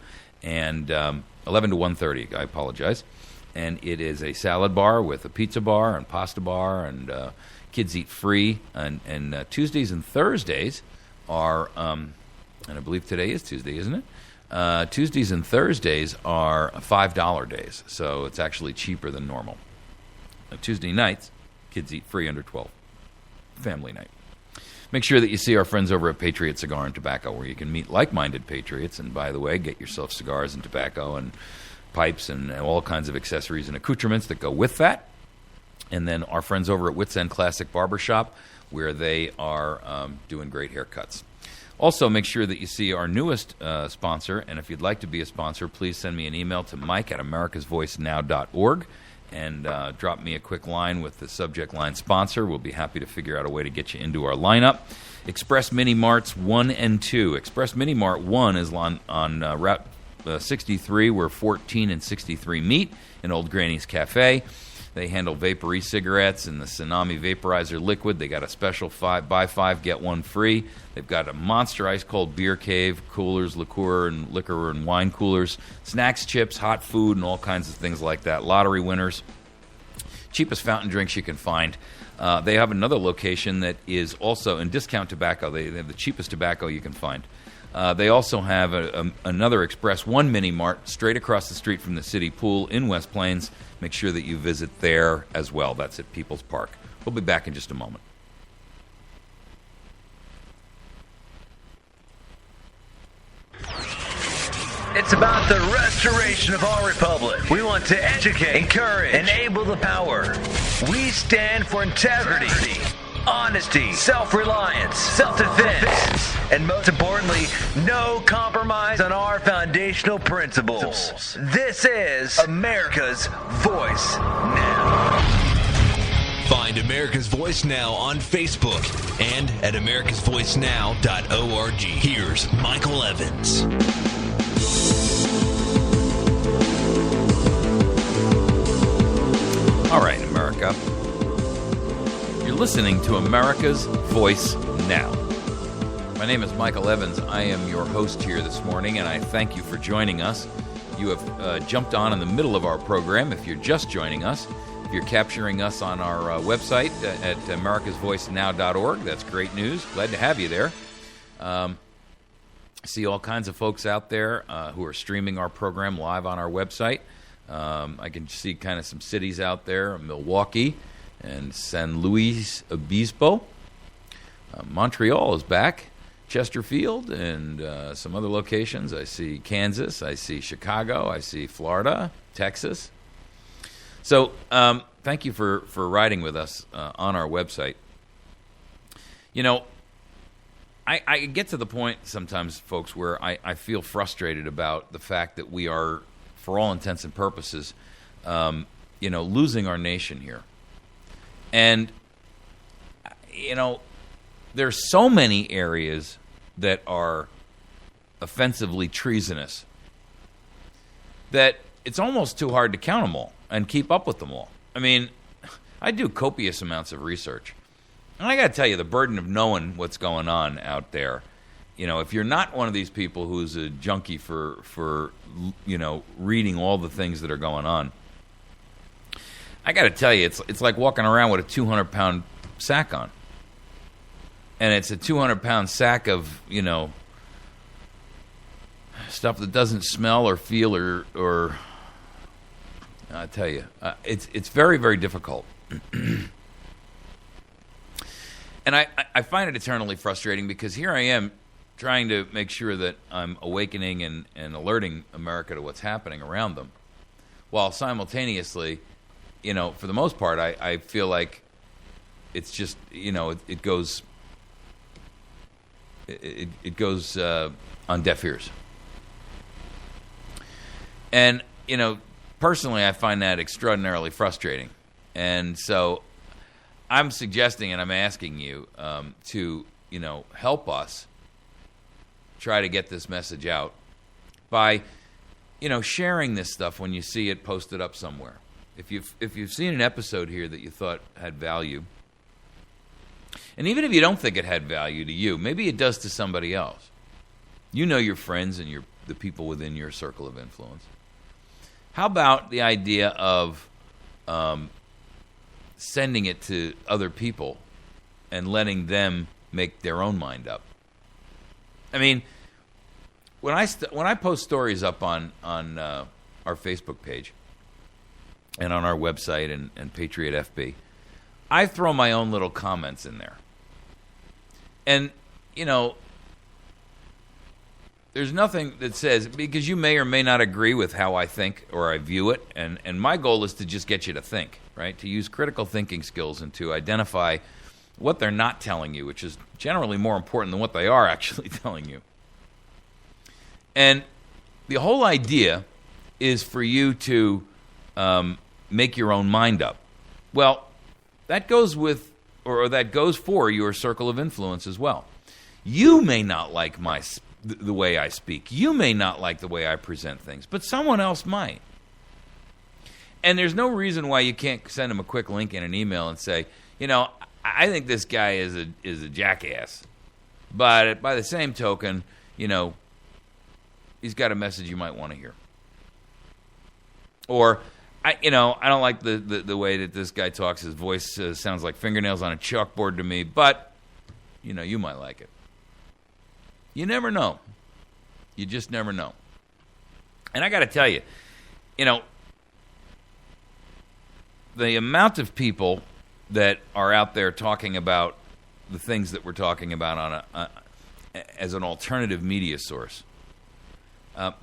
Speaker 3: and 11 to 1:30. I apologize. And it is a salad bar with a pizza bar and pasta bar, and kids eat free. And Tuesdays and Thursdays are, and I believe today is Tuesday, isn't it? Tuesdays and Thursdays are $5 days, so it's actually cheaper than normal. Tuesday nights, kids eat free under 12. Family night. Make sure that you see our friends over at Patriot Cigar and Tobacco, where you can meet like-minded patriots. And by the way, get yourself cigars and tobacco and pipes and all kinds of accessories and accoutrements that go with that. And then our friends over at Wits End Classic Barbershop, where they are doing great haircuts. Also, make sure that you see our newest sponsor, and if you'd like to be a sponsor, please send me an email to mike@americasvoicenow.org and drop me a quick line with the subject line sponsor. We'll be happy to figure out a way to get you into our lineup. Express Mini Marts 1 and 2. Express Mini Mart 1 is on Route 63, where 14 and 63 meet in Old Granny's Cafe. They handle vapor e-cigarettes and the Tsunami Vaporizer Liquid. They got a special buy 5, get 1 free. They've got a monster ice-cold beer cave, coolers, liquor and wine coolers, snacks, chips, hot food, and all kinds of things like that. Lottery winners. Cheapest fountain drinks you can find. They have another location that is also in discount tobacco. They have the cheapest tobacco you can find. They also have another Express 1 Mini Mart straight across the street from the city pool in West Plains. Make sure that you visit there as well. That's at People's Park. We'll be back in just a moment.
Speaker 1: It's about the restoration of our republic. We want to educate, encourage, enable the power. We stand for integrity, honesty, self-reliance, self-defense, and most importantly, no compromise on our foundational principles. This is America's Voice Now.
Speaker 2: Find America's Voice Now on Facebook and at americasvoicenow.org. Here's Michael Evans.
Speaker 3: All right, America. You're listening to America's Voice Now. My name is Michael Evans. I am your host here this morning, and I thank you for joining us. You have jumped on in the middle of our program if you're just joining us. If you're capturing us on our website at americasvoicenow.org, that's great news. Glad to have you there. I see all kinds of folks out there who are streaming our program live on our website. I can see kind of some cities out there, Milwaukee and San Luis Obispo. Montreal is back, Chesterfield, and some other locations. I see Kansas, I see Chicago, I see Florida, Texas. So thank you for riding with us on our website. You know, I get to the point sometimes, folks, where I feel frustrated about the fact that we are, for all intents and purposes, losing our nation here. And, there's so many areas that are offensively treasonous that it's almost too hard to count them all and keep up with them all. I mean, I do copious amounts of research. And I got to tell you, the burden of knowing what's going on out there, if you're not one of these people who's a junkie for reading all the things that are going on, I got to tell you, it's like walking around with a 200-pound sack on. And it's a 200-pound sack of, stuff that doesn't smell or feel or I tell you, it's very, very difficult. And I find it eternally frustrating because here I am trying to make sure that I'm awakening and alerting America to what's happening around them, while simultaneously, for the most part, I feel like it's just, it goes on deaf ears. And, personally, I find that extraordinarily frustrating. And so I'm suggesting and I'm asking you to, help us try to get this message out by, sharing this stuff when you see it posted up somewhere. If you've seen an episode here that you thought had value, and even if you don't think it had value to you, maybe it does to somebody else. You know your friends and the people within your circle of influence. How about the idea of sending it to other people and letting them make their own mind up? I mean, when I post stories up on our Facebook page and on our website and Patriot FB, I throw my own little comments in there. And, there's nothing that says, because you may or may not agree with how I think or I view it, and my goal is to just get you to think, right? To use critical thinking skills and to identify what they're not telling you, which is generally more important than what they are actually telling you. And the whole idea is for you to make your own mind up. Well, that goes with, or that goes for your circle of influence as well. You may not like the way I speak. You may not like the way I present things, but someone else might. And there's no reason why you can't send them a quick link in an email and say, I think this guy is a jackass, but by the same token, he's got a message you might want to hear. Or, I don't like the way that this guy talks. His voice sounds like fingernails on a chalkboard to me, but, you might like it. You never know. You just never know. And I got to tell you, the amount of people that are out there talking about the things that we're talking about as an alternative media source,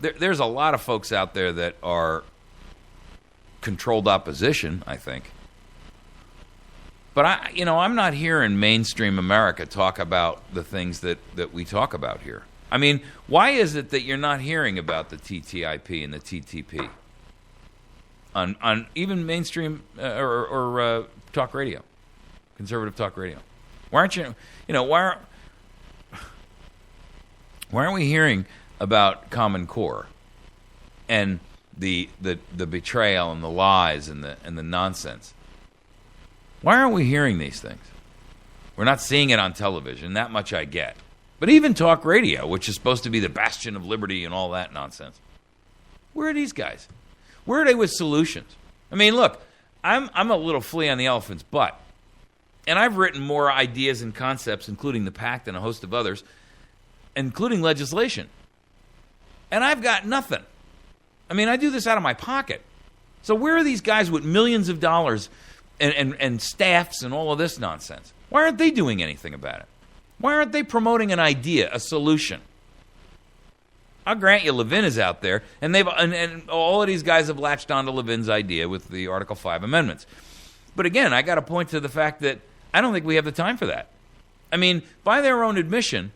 Speaker 3: there's a lot of folks out there that are controlled opposition, I think, But I'm not hearing mainstream America talk about the things that we talk about here. I mean, why is it that you're not hearing about the TTIP and the TTP on even mainstream or talk radio, conservative talk radio? Why aren't you? Why aren't we hearing about Common Core and the betrayal and the lies and the nonsense? Why aren't we hearing these things? We're not seeing it on television. That much I get. But even talk radio, which is supposed to be the bastion of liberty and all that nonsense, where are these guys? Where are they with solutions? I mean, look, I'm a little flea on the elephant's butt. And I've written more ideas and concepts, including the pact and a host of others, including legislation. And I've got nothing. I mean, I do this out of my pocket. So where are these guys with millions of dollars and staffs and all of this nonsense? Why aren't they doing anything about it? Why aren't they promoting an idea, a solution? I'll grant you Levin is out there, and and all of these guys have latched onto Levin's idea with the Article 5 amendments. But again, I got to point to the fact that I don't think we have the time for that. I mean, by their own admission,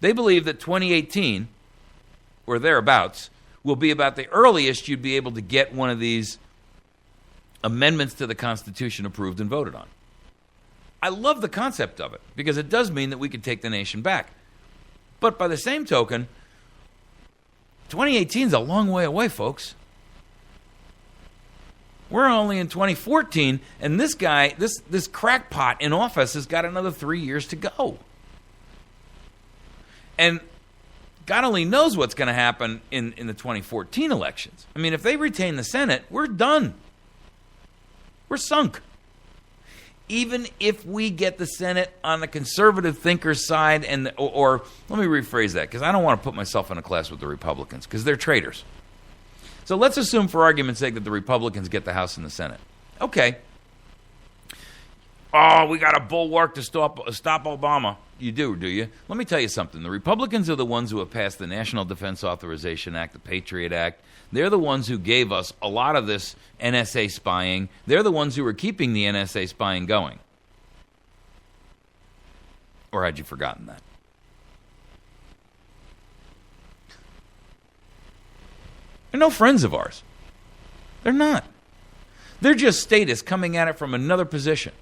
Speaker 3: they believe that 2018, or thereabouts, will be about the earliest you'd be able to get one of these amendments to the Constitution approved and voted on. I love the concept of it, because it does mean that we could take the nation back. But by the same token, 2018 is a long way away, folks. We're only in 2014, and this guy, this crackpot in office has got another 3 years to go. And God only knows what's going to happen in the 2014 elections. I mean, if they retain the Senate, we're done. We're sunk. Even if we get the Senate on the conservative thinkers' side, or let me rephrase that, because I don't want to put myself in a class with the Republicans, because they're traitors. So let's assume, for argument's sake, that the Republicans get the House and the Senate. Okay. Oh, we got a bulwark to stop Obama. You do you? Let me tell you something. The Republicans are the ones who have passed the National Defense Authorization Act, the Patriot Act. They're the ones who gave us a lot of this NSA spying. They're the ones who are keeping the NSA spying going. Or had you forgotten that? They're no friends of ours. They're not. They're just statists coming at it from another position.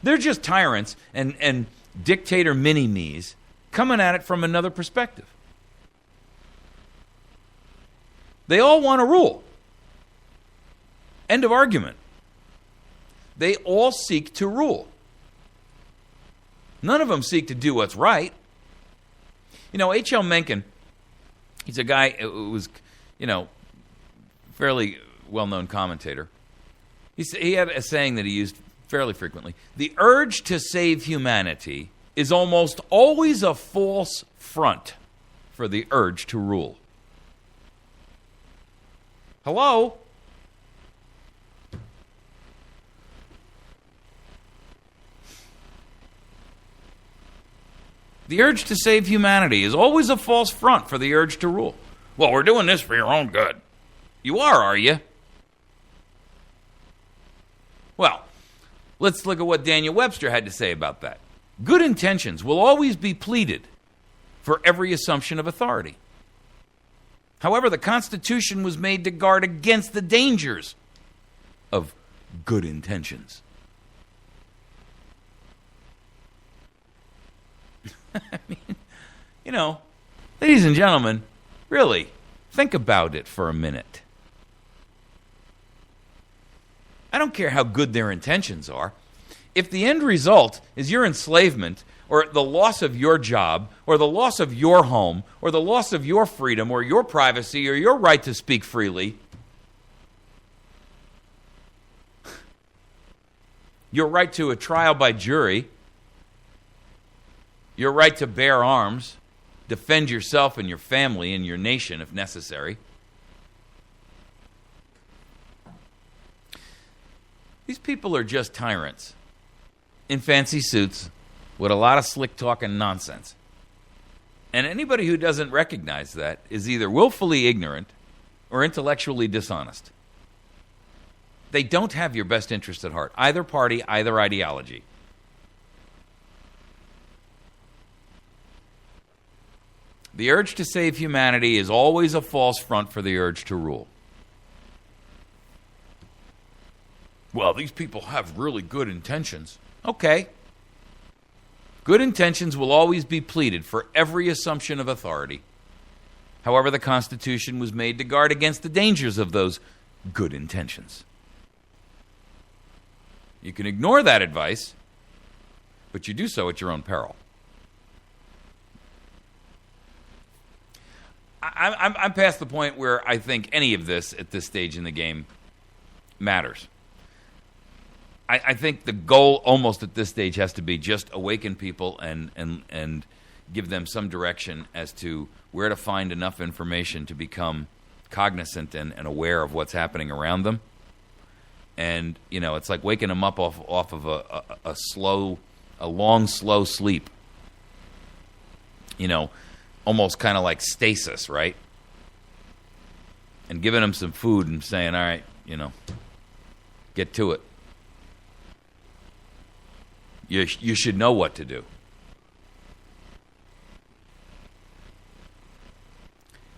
Speaker 3: They're just tyrants and dictator mini-me's coming at it from another perspective. They all want to rule. End of argument. They all seek to rule. None of them seek to do what's right. H.L. Mencken, he's a guy who was, fairly well-known commentator. He had a saying that he used fairly frequently. The urge to save humanity is almost always a false front for the urge to rule. Hello? The urge to save humanity is always a false front for the urge to rule. Well, we're doing this for your own good. You are you? Well, let's look at what Daniel Webster had to say about that. Good intentions will always be pleaded for every assumption of authority. However, the Constitution was made to guard against the dangers of good intentions. I mean, ladies and gentlemen, really, think about it for a minute. I don't care how good their intentions are. If the end result is your enslavement, or the loss of your job, or the loss of your home, or the loss of your freedom, or your privacy, or your right to speak freely, your right to a trial by jury, your right to bear arms, defend yourself and your family and your nation if necessary. These people are just tyrants in fancy suits with a lot of slick talk and nonsense. And anybody who doesn't recognize that is either willfully ignorant or intellectually dishonest. They don't have your best interest at heart. Either party, either ideology. The urge to save humanity is always a false front for the urge to rule. Well, these people have really good intentions. Okay. Good intentions will always be pleaded for every assumption of authority. However, the Constitution was made to guard against the dangers of those good intentions. You can ignore that advice, but you do so at your own peril. I'm past the point where I think any of this at this stage in the game matters. I think the goal almost at this stage has to be just awaken people and give them some direction as to where to find enough information to become cognizant and aware of what's happening around them. And, you know, it's like waking them up off of a long, slow sleep. You know, almost kind of like stasis, right? And giving them some food and saying, all right, you know, get to it. You should know what to do.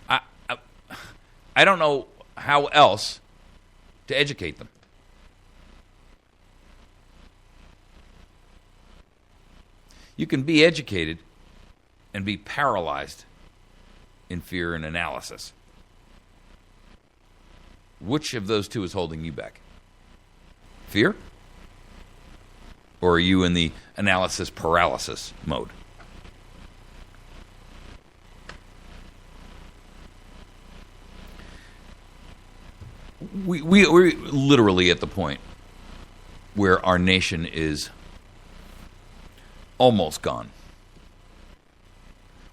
Speaker 3: I don't know how else to educate them. You can be educated and be paralyzed in fear and analysis. Which of those two is holding you back? Fear? Or are you in the analysis paralysis mode? We're literally at the point where our nation is almost gone.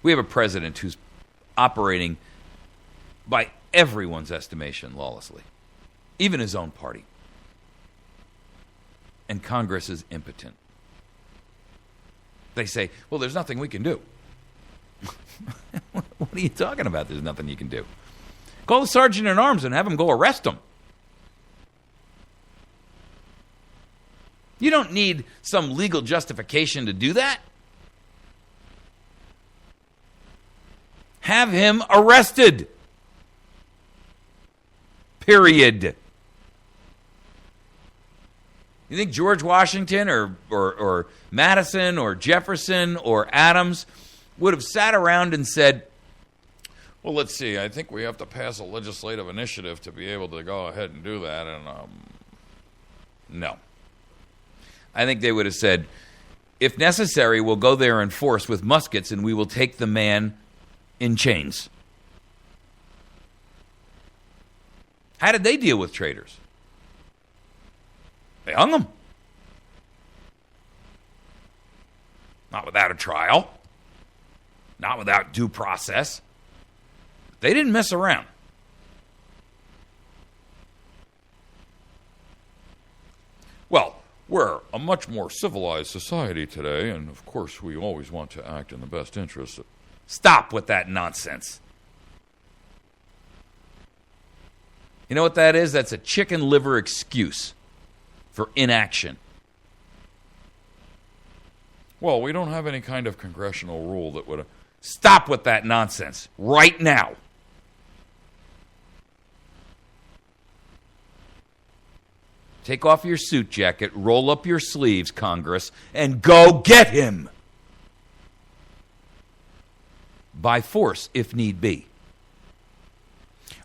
Speaker 3: We have a president who's operating, by everyone's estimation, lawlessly, even his own party. And Congress is impotent. They say, well, there's nothing we can do. What are you talking about? There's nothing you can do. Call the sergeant at arms and have him go arrest him. You don't need some legal justification to do that. Have him arrested. Period. You think George Washington or Madison or Jefferson or Adams would have sat around and said, well, let's see, I think we have to pass a legislative initiative to be able to go ahead and do that. And no. I think they would have said, if necessary, we'll go there in force with muskets and we will take the man in chains. How did they deal with traitors? They hung them. Not without a trial. Not without due process. They didn't mess around. Well, we're a much more civilized society today, and of course we always want to act in the best interest. Stop with that nonsense. You know what that is? That's a chicken liver excuse for inaction. Well, we don't have any kind of congressional rule that would... Stop with that nonsense right now. Take off your suit jacket, roll up your sleeves, Congress, and go get him. By force, if need be.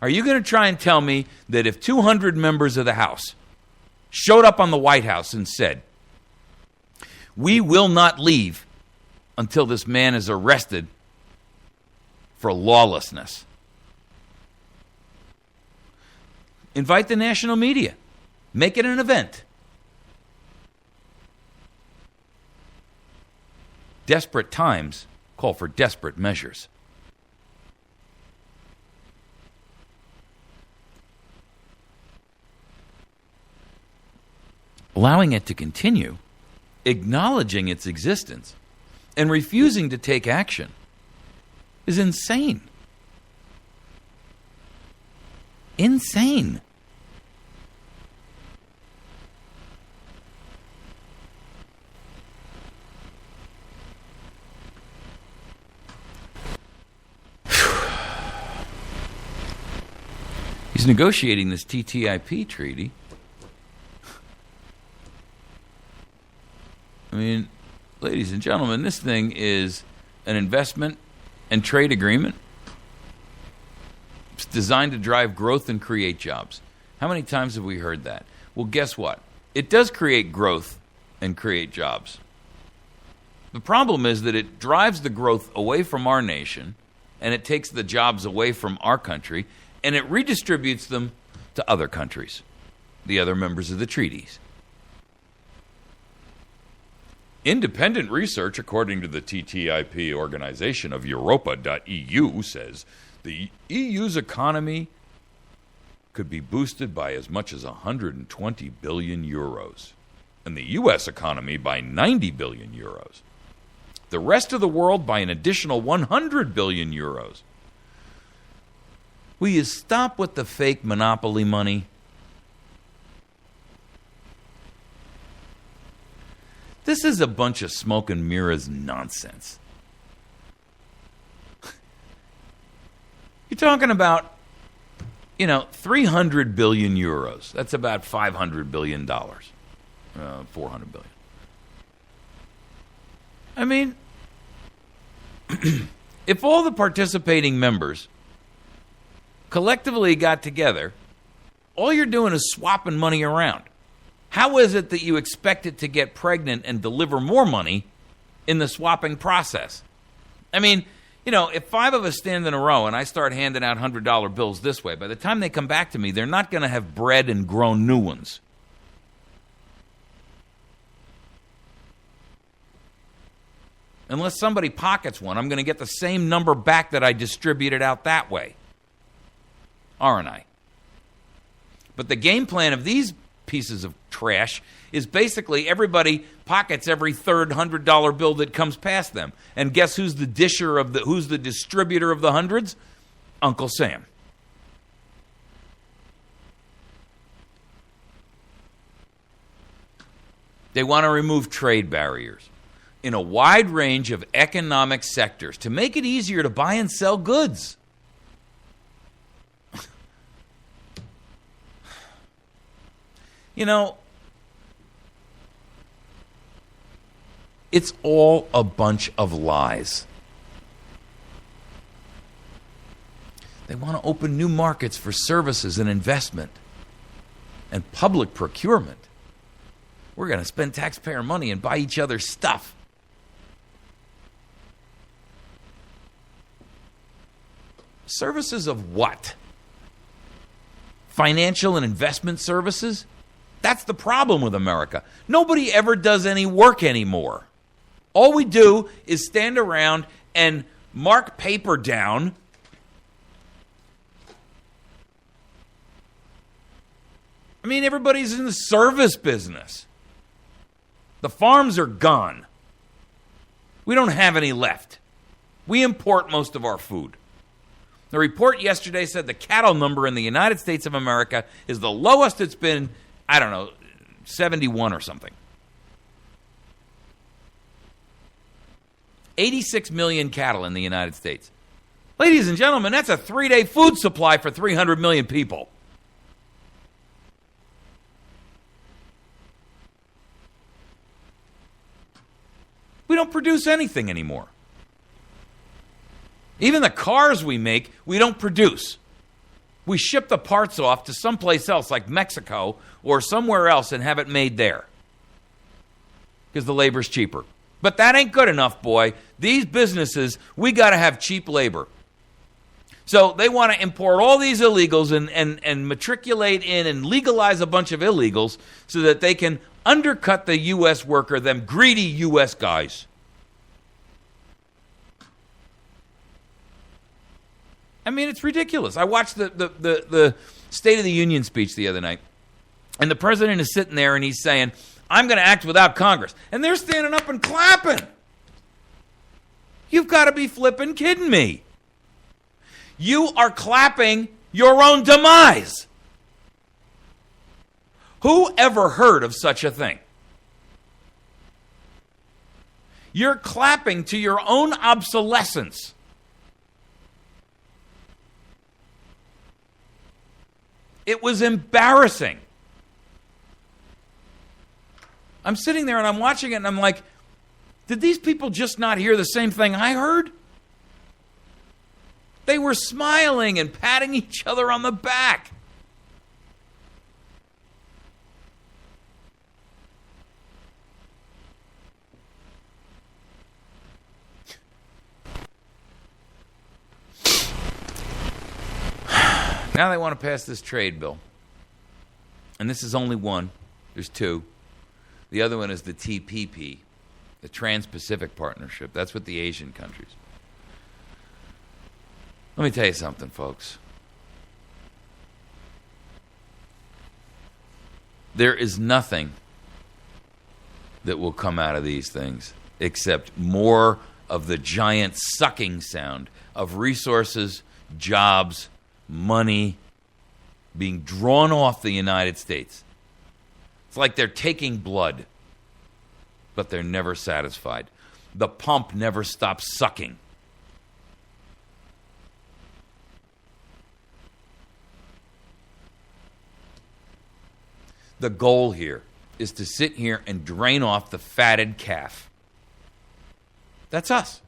Speaker 3: Are you going to try and tell me that if 200 members of the House showed up on the White House and said, we will not leave until this man is arrested for lawlessness? Invite the national media. Make it an event. Desperate times call for desperate measures. Allowing it to continue, acknowledging its existence, and refusing to take action is insane. Insane. He's negotiating this TTIP treaty. I mean, ladies and gentlemen, this thing is an investment and trade agreement. It's designed to drive growth and create jobs. How many times have we heard that? Well, guess what? It does create growth and create jobs. The problem is that it drives the growth away from our nation, and it takes the jobs away from our country, and it redistributes them to other countries, the other members of the treaties. Independent research, according to the TTIP organization of Europa.eu, says the EU's economy could be boosted by as much as 120 billion euros, and the U.S. economy by 90 billion euros. The rest of the world by an additional 100 billion euros. Will you stop with the fake monopoly money? This is a bunch of smoke and mirrors nonsense. You're talking about, 300 billion euros. That's about $500 billion. 400 billion. I mean, if all the participating members collectively got together, all you're doing is swapping money around. How is it that you expect it to get pregnant and deliver more money in the swapping process? I mean, if 5 of us stand in a row and I start handing out $100 bills this way, by the time they come back to me, they're not going to have bred and grown new ones. Unless somebody pockets one, I'm going to get the same number back that I distributed out that way. Aren't I? But the game plan of these pieces of trash is basically everybody pockets every third $100 bill that comes past them. And guess who's the distributor of the hundreds? Uncle Sam. They want to remove trade barriers in a wide range of economic sectors to make it easier to buy and sell goods. It's all a bunch of lies. They want to open new markets for services and investment and public procurement. We're going to spend taxpayer money and buy each other stuff. Services of what? Financial and investment services? That's the problem with America. Nobody ever does any work anymore. All we do is stand around and mark paper down. I mean, everybody's in the service business. The farms are gone. We don't have any left. We import most of our food. The report yesterday said the cattle number in the United States of America is the lowest it's been, 71 or something. 86 million cattle in the United States. Ladies and gentlemen, that's a 3-day food supply for 300 million people. We don't produce anything anymore. Even the cars we make, we don't produce. We ship the parts off to someplace else like Mexico or somewhere else and have it made there because the labor's cheaper. But that ain't good enough, boy. These businesses, we got to have cheap labor. So they want to import all these illegals and matriculate in and legalize a bunch of illegals so that they can undercut the U.S. worker, them greedy U.S. guys. I mean, it's ridiculous. I watched the State of the Union speech the other night, and the president is sitting there and he's saying, I'm going to act without Congress. And they're standing up and clapping. You've got to be flipping kidding me. You are clapping your own demise. Who ever heard of such a thing? You're clapping to your own obsolescence. It was embarrassing. I'm sitting there and I'm watching it and I'm like, did these people just not hear the same thing I heard? They were smiling and patting each other on the back. Now they want to pass this trade bill. And this is only one. There's two. The other one is the TPP, the Trans-Pacific Partnership. That's with the Asian countries. Let me tell you something, folks. There is nothing that will come out of these things except more of the giant sucking sound of resources, jobs, money being drawn off the United States. It's like they're taking blood, but they're never satisfied. The pump never stops sucking. The goal here is to sit here and drain off the fatted calf. That's us.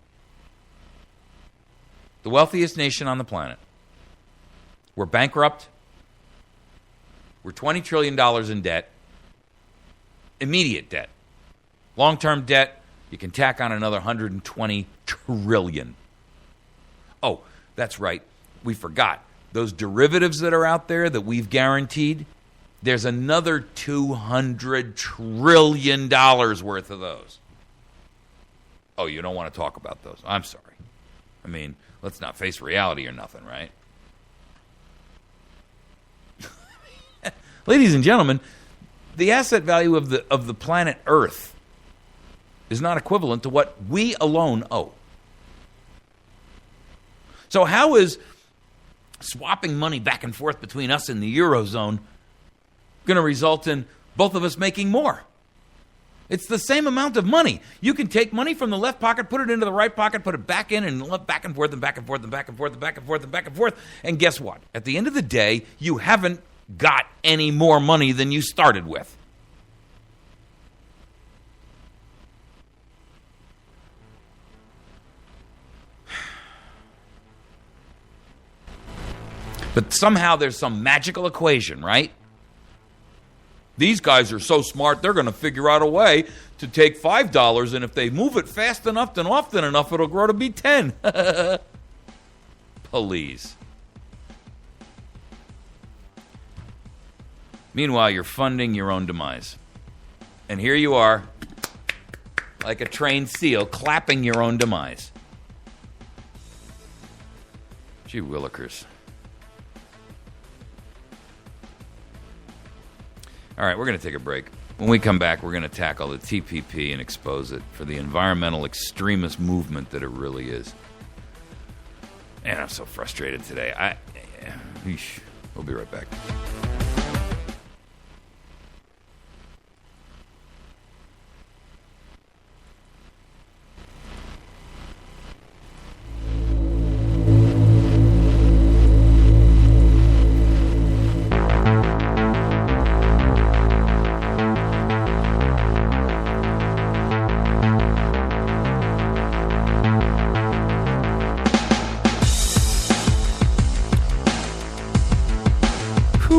Speaker 3: The wealthiest nation on the planet. We're bankrupt. We're $20 trillion in debt. Immediate debt. Long-term debt, you can tack on another $120 trillion. Oh, that's right. We forgot. Those derivatives that are out there that we've guaranteed, there's another $200 trillion worth of those. Oh, you don't want to talk about those. I'm sorry. I mean, let's not face reality or nothing, right? Ladies and gentlemen, the asset value of the planet Earth is not equivalent to what we alone owe. So how is swapping money back and forth between us and the Eurozone going to result in both of us making more? It's the same amount of money. You can take money from the left pocket, put it into the right pocket, put it back in, and back and forth and back and forth and back and forth and back and forth and back and forth. And guess what? At the end of the day, you haven't got any more money than you started with. But somehow there's some magical equation, right? These guys are so smart, they're going to figure out a way to take $5, and if they move it fast enough and often enough, it'll grow to be 10. Please. Meanwhile, you're funding your own demise. And here you are, like a trained seal, clapping your own demise. Gee willikers. All right, we're going to take a break. When we come back, we're going to tackle the TPP and expose it for the environmental extremist movement that it really is. Man, I'm so frustrated today. We'll be right back.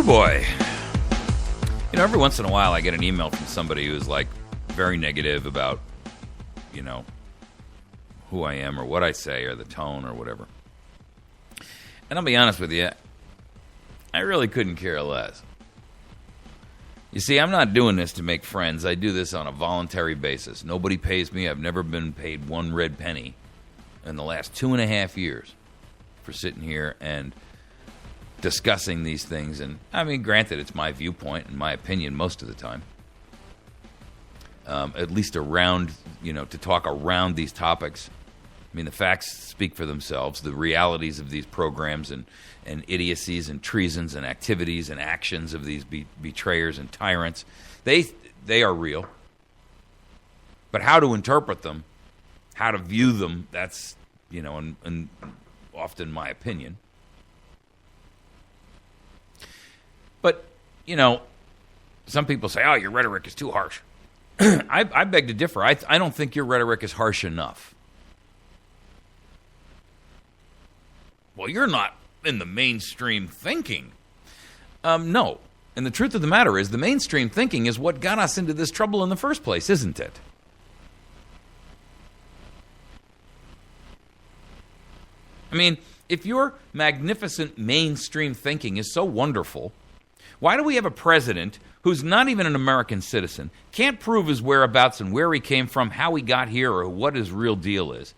Speaker 3: Boy, you know, every once in a while I get an email from somebody who's like very negative about, you know, who I am or what I say or the tone or whatever. And I'll be honest with you, I really couldn't care less. You see, I'm not doing this to make friends. I do this on a voluntary basis. Nobody pays me. I've never been paid one red penny in the last 2.5 years for sitting here and discussing these things. And I mean, granted, it's my viewpoint and my opinion most of the time, at least around, you know, to talk around these topics. I mean, the facts speak for themselves. The realities of these programs and idiocies and treasons and activities and actions of these betrayers and tyrants, they are real. But how to interpret them, how to view them, that's, you know, and often my opinion. But, some people say, oh, your rhetoric is too harsh. I beg to differ. I don't think your rhetoric is harsh enough. Well, you're not in the mainstream thinking. No. And the truth of the matter is the mainstream thinking is what got us into this trouble in the first place, isn't it? I mean, if your magnificent mainstream thinking is so wonderful, why do we have a president who's not even an American citizen, can't prove his whereabouts and where he came from, how he got here, or what his real deal is?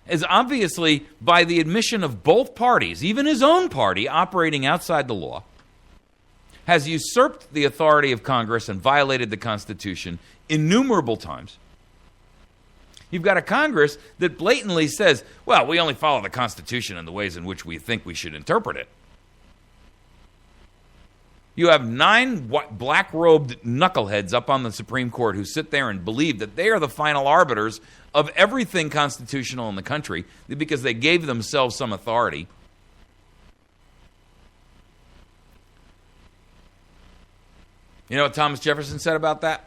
Speaker 3: Is obviously, by the admission of both parties, even his own party operating outside the law, has usurped the authority of Congress and violated the Constitution innumerable times. You've got a Congress that blatantly says, well, we only follow the Constitution in the ways in which we think we should interpret it. You have 9 black-robed knuckleheads up on the Supreme Court who sit there and believe that they are the final arbiters of everything constitutional in the country because they gave themselves some authority. You know what Thomas Jefferson said about that?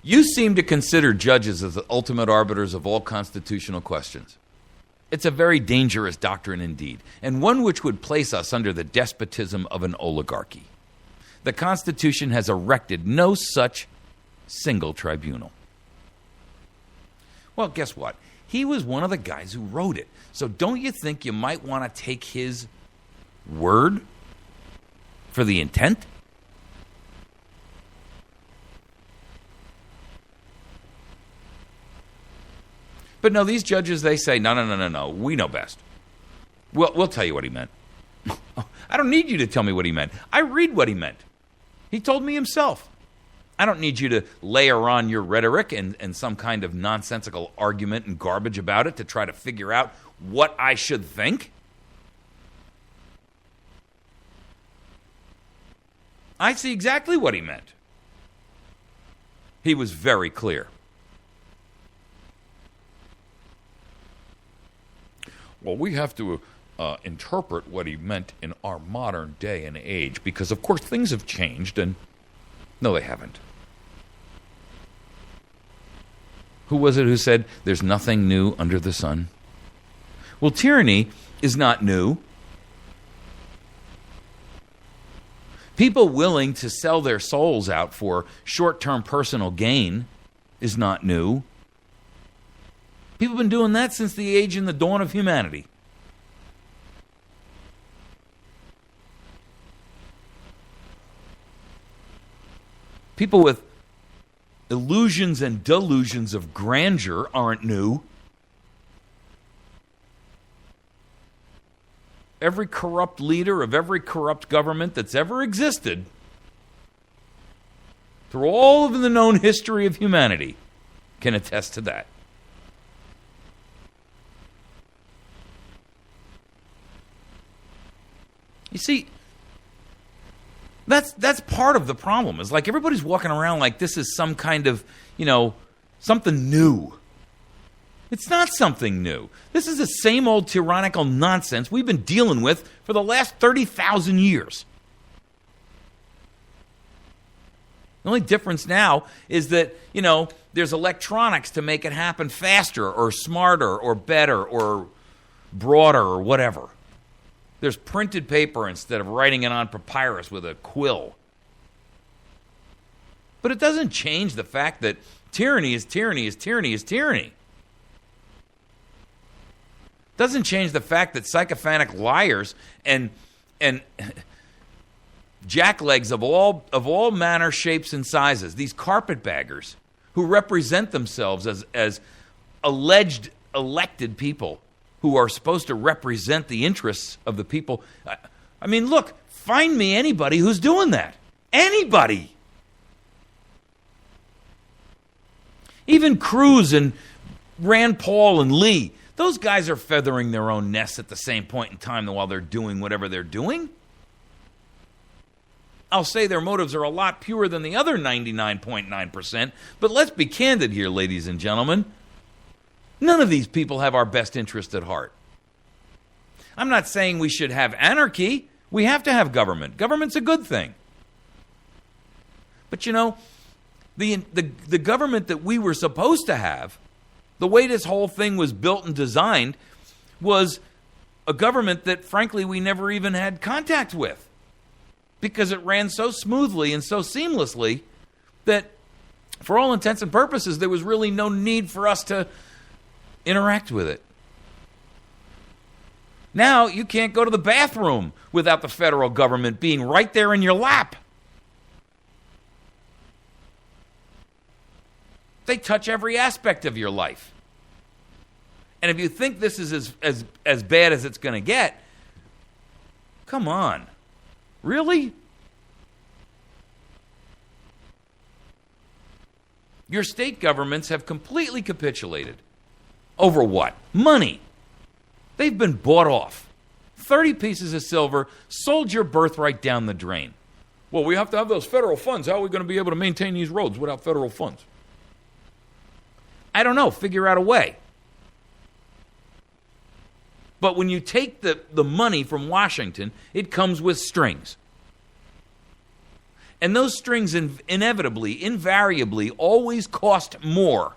Speaker 3: You seem to consider judges as the ultimate arbiters of all constitutional questions. It's a very dangerous doctrine indeed, and one which would place us under the despotism of an oligarchy. The Constitution has erected no such single tribunal. Well, guess what? He was one of the guys who wrote it. So don't you think you might want to take his word for the intent? But no, these judges, they say, no, we know best. We'll tell you what he meant. I don't need you to tell me what he meant. I read what he meant. He told me himself. I don't need you to layer on your rhetoric and some kind of nonsensical argument and garbage about it to try to figure out what I should think. I see exactly what he meant. He was very clear. Well, we have to interpret what he meant in our modern day and age because, of course, things have changed, and no, they haven't. Who was it who said, there's nothing new under the sun? Well, tyranny is not new. People willing to sell their souls out for short-term personal gain is not new. People have been doing that since the age and the dawn of humanity. People with illusions and delusions of grandeur aren't new. Every corrupt leader of every corrupt government that's ever existed, through all of the known history of humanity, can attest to that. You see, that's part of the problem. It's like everybody's walking around like this is some kind of, something new. It's not something new. This is the same old tyrannical nonsense we've been dealing with for the last 30,000 years. The only difference now is that, there's electronics to make it happen faster or smarter or better or broader or whatever. There's printed paper instead of writing it on papyrus with a quill. But it doesn't change the fact that tyranny is tyranny is tyranny is tyranny. It doesn't change the fact that sycophantic liars and jacklegs of all manner, shapes, and sizes, these carpetbaggers who represent themselves as alleged elected people, who are supposed to represent the interests of the people. I mean, look, find me anybody who's doing that. Anybody. Even Cruz and Rand Paul and Lee, those guys are feathering their own nests at the same point in time while they're doing whatever they're doing. I'll say their motives are a lot purer than the other 99.9%, but let's be candid here, ladies and gentlemen. None of these people have our best interest at heart. I'm not saying we should have anarchy. We have to have government. Government's a good thing. But, you know, the government that we were supposed to have, the way this whole thing was built and designed, was a government that, frankly, we never even had contact with, because it ran so smoothly and so seamlessly that, for all intents and purposes, there was really no need for us to interact with it. Now you can't go to the bathroom without the federal government being right there in your lap. They touch every aspect of your life. And if you think this is as bad as it's going to get, come on. Really? Your state governments have completely capitulated. Over what? Money. They've been bought off. 30 pieces of silver, sold your birthright down the drain. Well, we have to have those federal funds. How are we going to be able to maintain these roads without federal funds? I don't know. Figure out a way. But when you take the money from Washington, it comes with strings. And those strings inevitably, invariably, always cost more.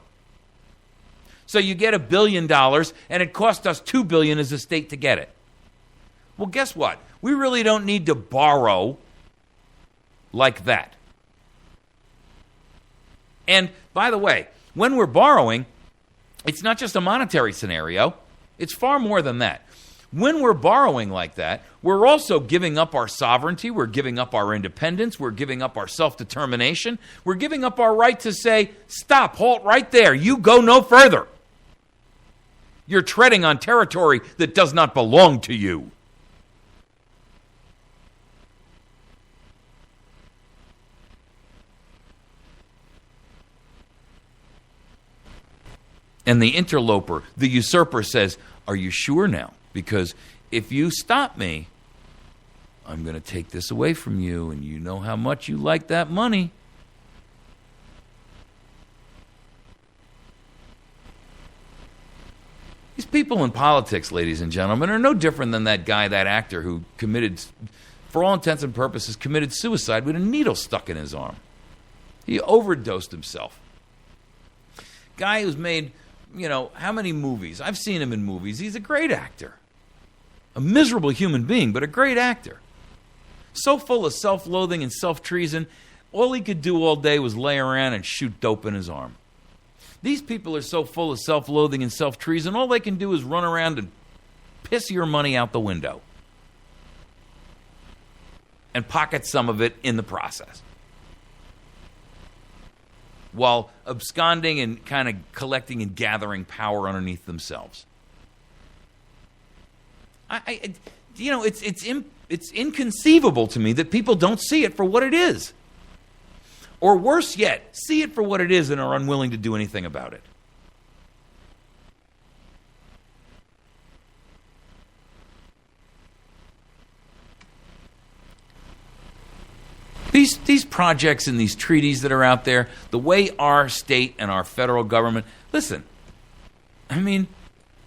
Speaker 3: So you get $1 billion, and it cost us $2 billion as a state to get it. Well, guess what? We really don't need to borrow like that. And, by the way, when we're borrowing, it's not just a monetary scenario. It's far more than that. When we're borrowing like that, we're also giving up our sovereignty, we're giving up our independence, we're giving up our self-determination, we're giving up our right to say, stop, halt right there, you go no further. You're treading on territory that does not belong to you. And the interloper, the usurper, says, are you sure now? Because if you stop me, I'm going to take this away from you, and you know how much you like that money. These people in politics, ladies and gentlemen, are no different than that guy, that actor who committed, for all intents and purposes, committed suicide with a needle stuck in his arm. He overdosed himself. Guy who's made, you know, how many movies? I've seen him in movies. He's a great actor. A miserable human being, but a great actor. So full of self-loathing and self-treason, all he could do all day was lay around and shoot dope in his arm. These people are so full of self-loathing and self-treason, all they can do is run around and piss your money out the window. And pocket some of it in the process. While absconding and kind of collecting and gathering power underneath themselves. It's inconceivable to me that people don't see it for what it is. Or worse yet, see it for what it is and are unwilling to do anything about it. These projects and these treaties that are out there, the way our state and our federal government, listen, I mean,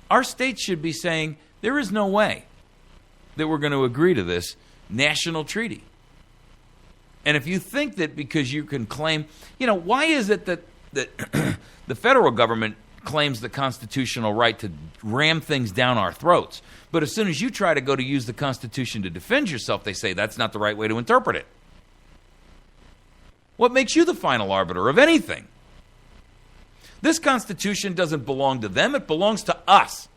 Speaker 3: our state should be saying, there is no way that we're going to agree to this national treaty. And if you think that because you can claim, you know, why is it that the federal government claims the constitutional right to ram things down our throats, but as soon as you try to go to use the Constitution to defend yourself, they say that's not the right way to interpret it? What makes you the final arbiter of anything? This Constitution doesn't belong to them, it belongs to us.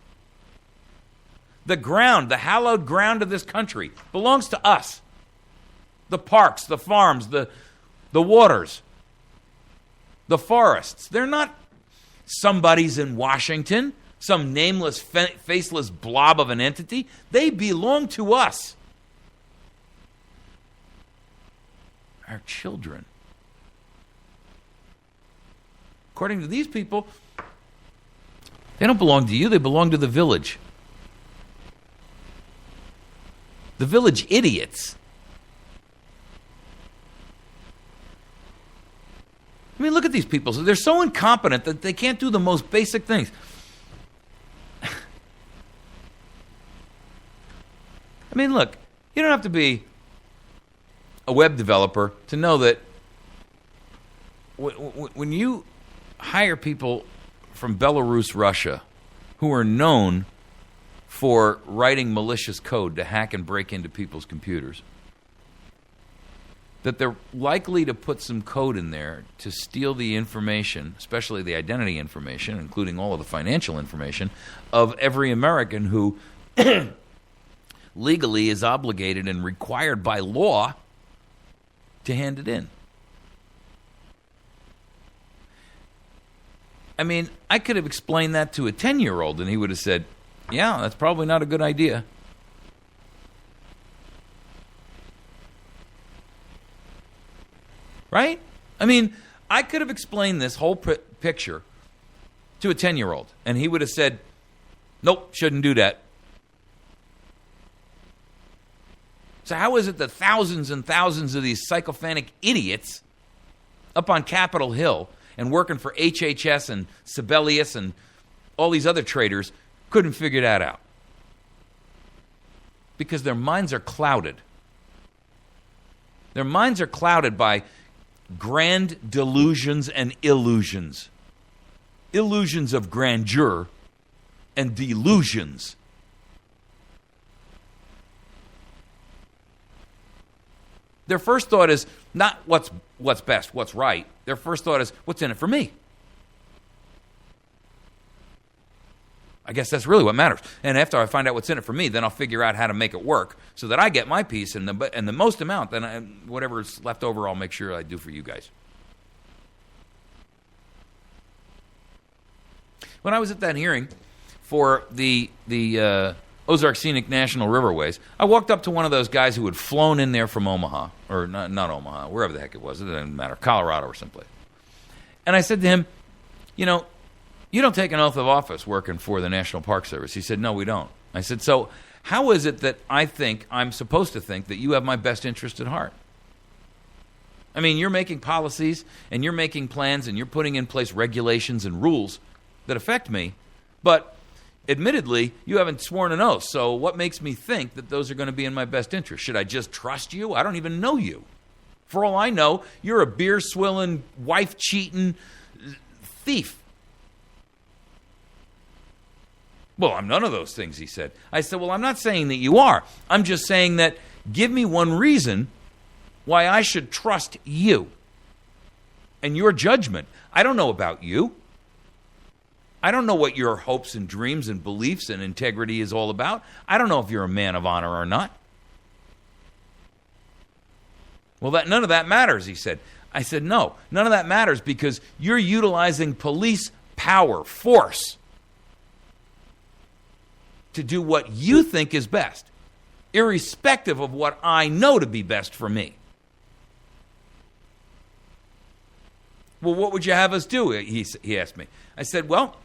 Speaker 3: The ground, the hallowed ground of this country, belongs to us. The parks, the farms, the waters, the forests. They're not somebody's in Washington, some nameless, faceless blob of an entity. They belong to us. Our children. According to these people, they don't belong to you, they belong to the village. The village idiots. I mean, look at these people. They're so incompetent that they can't do the most basic things. mean, look, you don't have to be a web developer to know that when you hire people from Belarus, Russia, who are known for writing malicious code to hack and break into people's computers, that they're likely to put some code in there to steal the information, especially the identity information, including all of the financial information, of every American who legally is obligated and required by law to hand it in. I mean, I could have explained that to a 10-year-old and he would have said, yeah, that's probably not a good idea. Right? I mean, I could have explained this whole picture to a 10-year-old, and he would have said, nope, shouldn't do that. So how is it that thousands and thousands of these psychophanic idiots up on Capitol Hill and working for HHS and Sibelius and all these other traitors couldn't figure that out? Because their minds are clouded. Their minds are clouded by grand delusions and illusions. Illusions of grandeur and delusions. Their first thought is not what's best, what's right. Their first thought is, what's in it for me? I guess that's really what matters. And after I find out what's in it for me, then I'll figure out how to make it work so that I get my piece and the most amount, then whatever's left over, I'll make sure I do for you guys. When I was at that hearing for the Ozark Scenic National Riverways, I walked up to one of those guys who had flown in there from Omaha, or not Omaha, wherever the heck it was. It doesn't matter, Colorado or someplace. And I said to him, you know, you don't take an oath of office working for the National Park Service. He said, no, we don't. I said, so how is it that I think I'm supposed to think that you have my best interest at heart? I mean, you're making policies and you're making plans and you're putting in place regulations and rules that affect me, but admittedly, you haven't sworn an oath. So what makes me think that those are going to be in my best interest? Should I just trust you? I don't even know you. For all I know, you're a beer-swilling, wife-cheating thief. Well, I'm none of those things, he said. I said, well, I'm not saying that you are. I'm just saying that give me one reason why I should trust you and your judgment. I don't know about you. I don't know what your hopes and dreams and beliefs and integrity is all about. I don't know if you're a man of honor or not. Well, none of that matters, he said. I said, no, none of that matters because you're utilizing police power, force, to do what you think is best, irrespective of what I know to be best for me. Well, what would you have us do? He asked me. I said, well,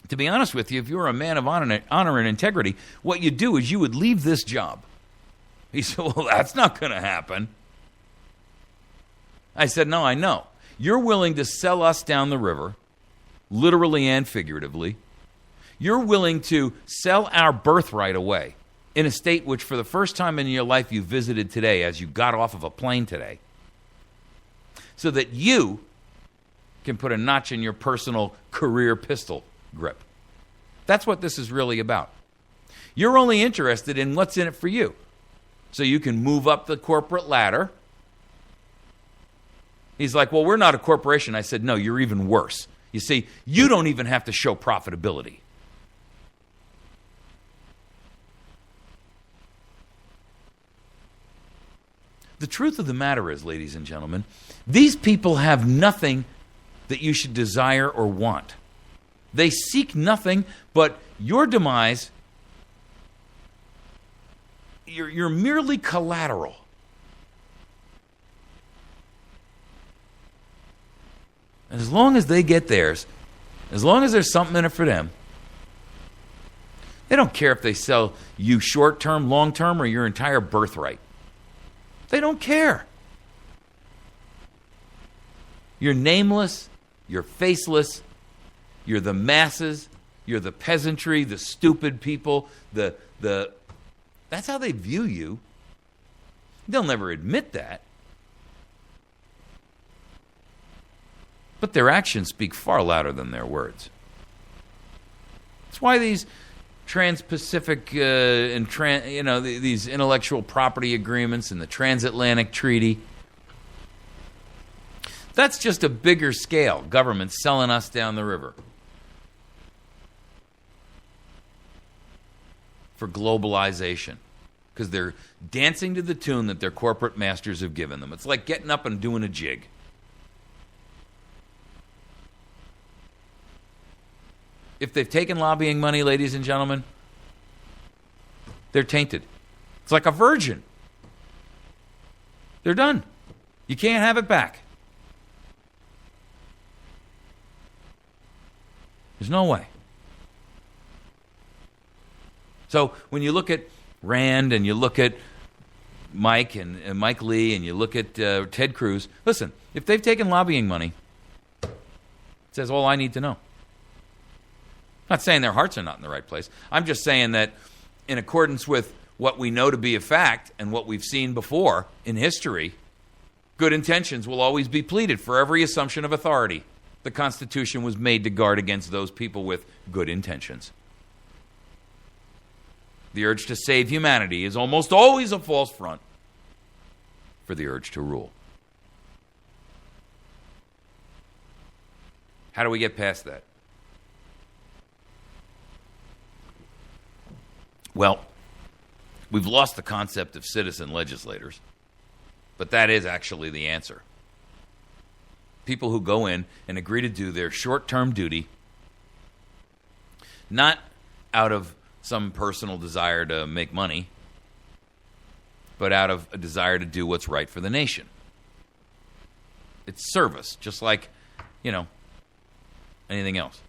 Speaker 3: to be honest with you, if you were a man of honor and integrity, what you'd do is you would leave this job. He said, well, that's not going to happen. I said, no, I know. You're willing to sell us down the river, literally and figuratively. You're willing to sell our birthright away in a state which for the first time in your life you visited today as you got off of a plane today, so that you can put a notch in your personal career pistol grip. That's what this is really about. You're only interested in what's in it for you, so you can move up the corporate ladder. He's like, well, we're not a corporation. I said, no, you're even worse. You see, you don't even have to show profitability. The truth of the matter is, ladies and gentlemen, these people have nothing that you should desire or want. They seek nothing but your demise. You're merely collateral. And as long as they get theirs, as long as there's something in it for them, they don't care if they sell you short-term, long-term, or your entire birthright. They don't care. You're nameless, you're faceless, you're the masses, you're the peasantry, the stupid people, the That's how they view you. They'll never admit that. But their actions speak far louder than their words. That's why these trans-Pacific these intellectual property agreements and the transatlantic treaty, that's just a bigger scale. Government selling us down the river for globalization because they're dancing to the tune that their corporate masters have given them. It's like getting up and doing a jig. If they've taken lobbying money, ladies and gentlemen, they're tainted. It's like a virgin. They're done. You can't have it back. There's no way. So when you look at Rand and you look at Mike and Mike Lee and you look at Ted Cruz, listen, if they've taken lobbying money, it says all I need to know. I'm not saying their hearts are not in the right place. I'm just saying that in accordance with what we know to be a fact and what we've seen before in history, good intentions will always be pleaded for every assumption of authority. The Constitution was made to guard against those people with good intentions. The urge to save humanity is almost always a false front for the urge to rule. How do we get past that? Well, we've lost the concept of citizen legislators, but that is actually the answer. People who go in and agree to do their short-term duty, not out of some personal desire to make money, but out of a desire to do what's right for the nation. It's service, just like, anything else.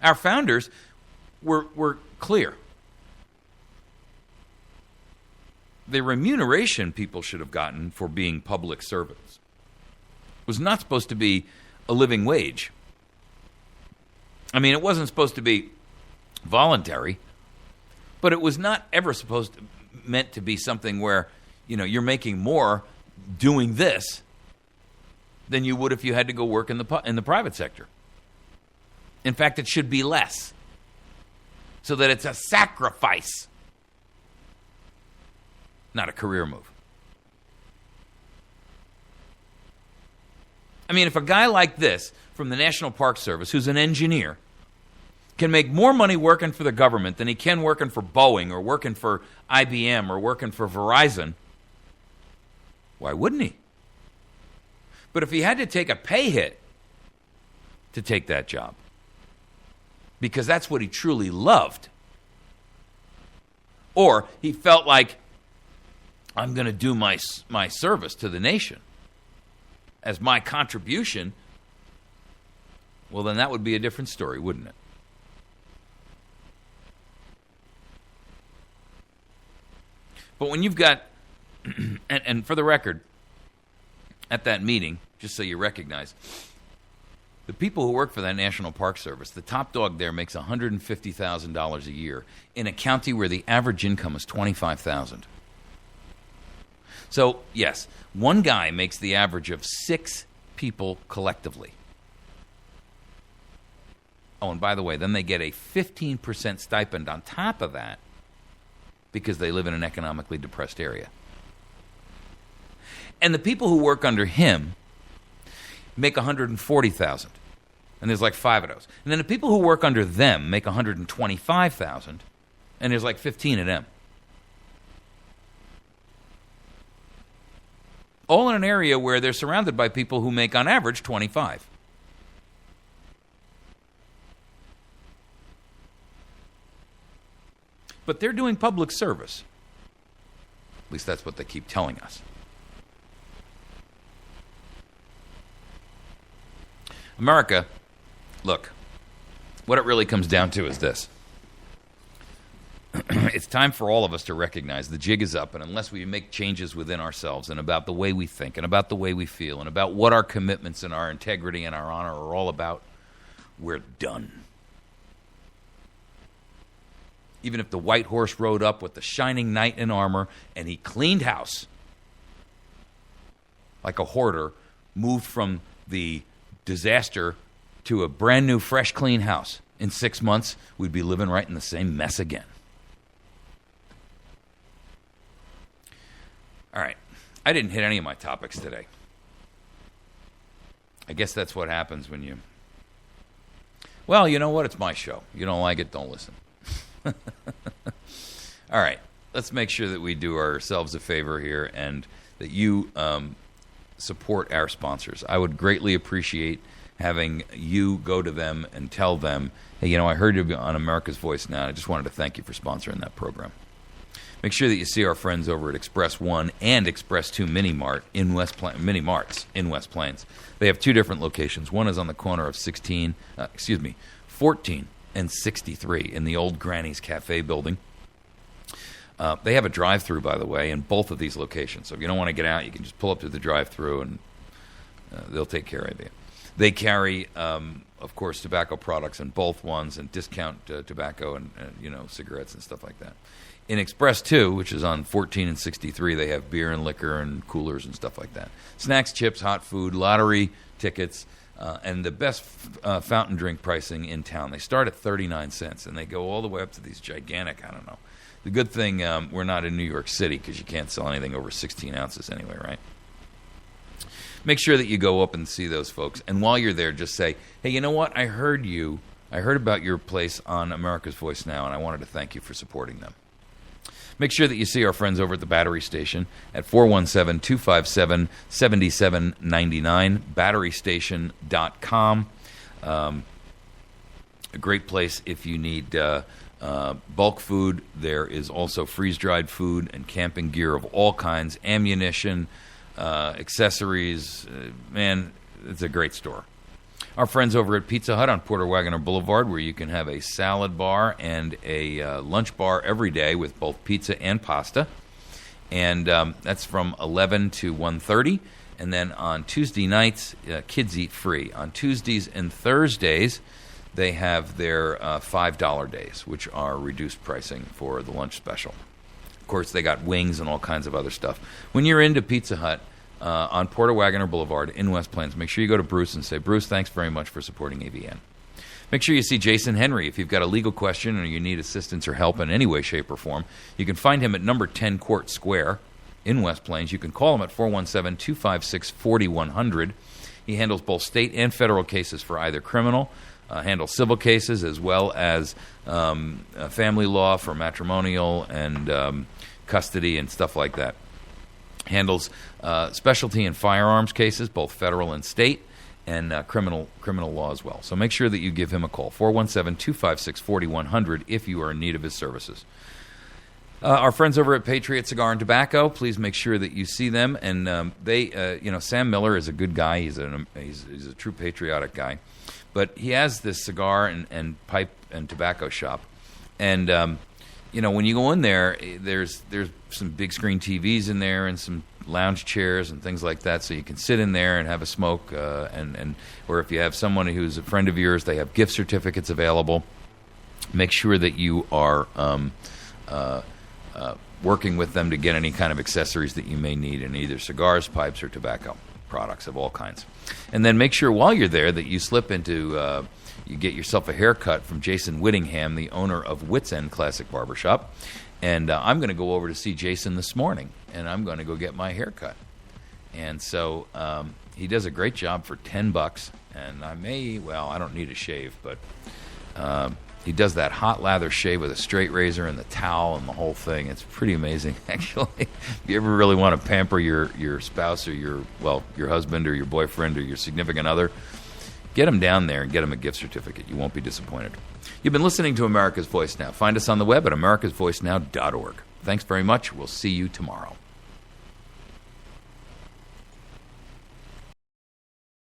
Speaker 3: Our founders were clear. The remuneration people should have gotten for being public servants was not supposed to be a living wage. I mean, it wasn't supposed to be voluntary, but it was not ever meant to be something where, you're making more doing this than you would if you had to go work in the private sector. In fact, it should be less, so that it's a sacrifice, not a career move. I mean, if a guy like this from the National Park Service, who's an engineer, can make more money working for the government than he can working for Boeing or working for IBM or working for Verizon, why wouldn't he? But if he had to take a pay hit to take that job, because that's what he truly loved, or he felt like, I'm going to do my service to the nation as my contribution, well, then that would be a different story, wouldn't it? But when you've got, and for the record, at that meeting, just so you recognize, the people who work for that National Park Service, the top dog there makes $150,000 a year in a county where the average income is $25,000. So, yes, one guy makes the average of 6 people collectively. Oh, and by the way, then they get a 15% stipend on top of that because they live in an economically depressed area. And the people who work under him make $140,000. And there's like 5 of those. And then the people who work under them make $125,000. And there's like 15 of them. All in an area where they're surrounded by people who make, on average, 25. But they're doing public service. At least that's what they keep telling us. America, look, what it really comes down to is this. It's time for all of us to recognize the jig is up, and unless we make changes within ourselves and about the way we think and about the way we feel and about what our commitments and our integrity and our honor are all about, we're done. even if the white horse rode up with the shining knight in armor and he cleaned house like a hoarder, moved from the disaster to a brand new, fresh, clean house. In 6 months, we'd be living right in the same mess again. All right. I didn't hit any of my topics today. I guess that's what happens when you... Well, you know what? It's my show. You don't like it, don't listen. All right. Let's make sure that we do ourselves a favor here and that you support our sponsors. I would greatly appreciate having you go to them and tell them, hey, you know, I heard you on America's Voice Now. I just wanted to thank you for sponsoring that program. Make sure that you see our friends over at Express 1 and Express 2 Mini Marts in West Plains. They have two different locations. One is on the corner of 14 and 63 in the old Granny's Cafe building. They have a drive-through, by the way, in both of these locations. So if you don't want to get out, you can just pull up to the drive-through and they'll take care of you. They carry, of course, tobacco products in both ones and discount tobacco and cigarettes and stuff like that. In Express 2, which is on 14 and 63, they have beer and liquor and coolers and stuff like that. Snacks, chips, hot food, lottery tickets, and the best fountain drink pricing in town. They start at 39 cents, and they go all the way up to these gigantic, I don't know. The good thing we're not in New York City because you can't sell anything over 16 ounces anyway, right? Make sure that you go up and see those folks. And while you're there, just say, hey, you know what? I heard about your place on America's Voice Now, and I wanted to thank you for supporting them. Make sure that you see our friends over at the battery station at 417-257-7799, batterystation.com. A great place if you need bulk food. There is also freeze-dried food and camping gear of all kinds, ammunition, accessories. Man, it's a great store. Our friends over at Pizza Hut on Porter Wagoner Boulevard, where you can have a salad bar and a lunch bar every day with both pizza and pasta. And that's from 11 to 1:30. And then on Tuesday nights, kids eat free. On Tuesdays and Thursdays, they have their $5 days, which are reduced pricing for the lunch special. Of course, they got wings and all kinds of other stuff. When you're into Pizza Hut, on Porter Wagoner Boulevard in West Plains, make sure you go to Bruce and say, Bruce, thanks very much for supporting AVN. Make sure you see Jason Henry. If you've got a legal question or you need assistance or help in any way, shape, or form, you can find him at number 10 Court Square in West Plains. You can call him at 417-256-4100. He handles both state and federal cases for either criminal, handles civil cases, as well as family law for matrimonial and custody and stuff like that. Handles specialty in firearms cases, both federal and state, and criminal law as well. So make sure that you give him a call, 417-256-4100, if you are in need of his services. Our friends over at Patriot Cigar and Tobacco, please make sure that you see them. And Sam Miller is a good guy. He's a true patriotic guy. But he has this cigar and pipe and tobacco shop. And when you go in there, there's some big screen TVs in there and some lounge chairs and things like that, so you can sit in there and have a smoke. Or if you have someone who's a friend of yours, they have gift certificates available. Make sure that you are working with them to get any kind of accessories that you may need in either cigars, pipes, or tobacco products of all kinds. And then make sure while you're there that you slip into... you get yourself a haircut from Jason Whittingham, the owner of Wits End Classic Barbershop. And I'm going to go over to see Jason this morning, and I'm going to go get my haircut. And so he does a great job for $10. And I don't need a shave, but he does that hot lather shave with a straight razor and the towel and the whole thing. It's pretty amazing, actually. If you ever really want to pamper your spouse or your husband or your boyfriend or your significant other, get them down there and get them a gift certificate. You won't be disappointed. You've been listening to America's Voice Now. Find us on the web at americasvoicenow.org. Thanks very much. We'll see you tomorrow.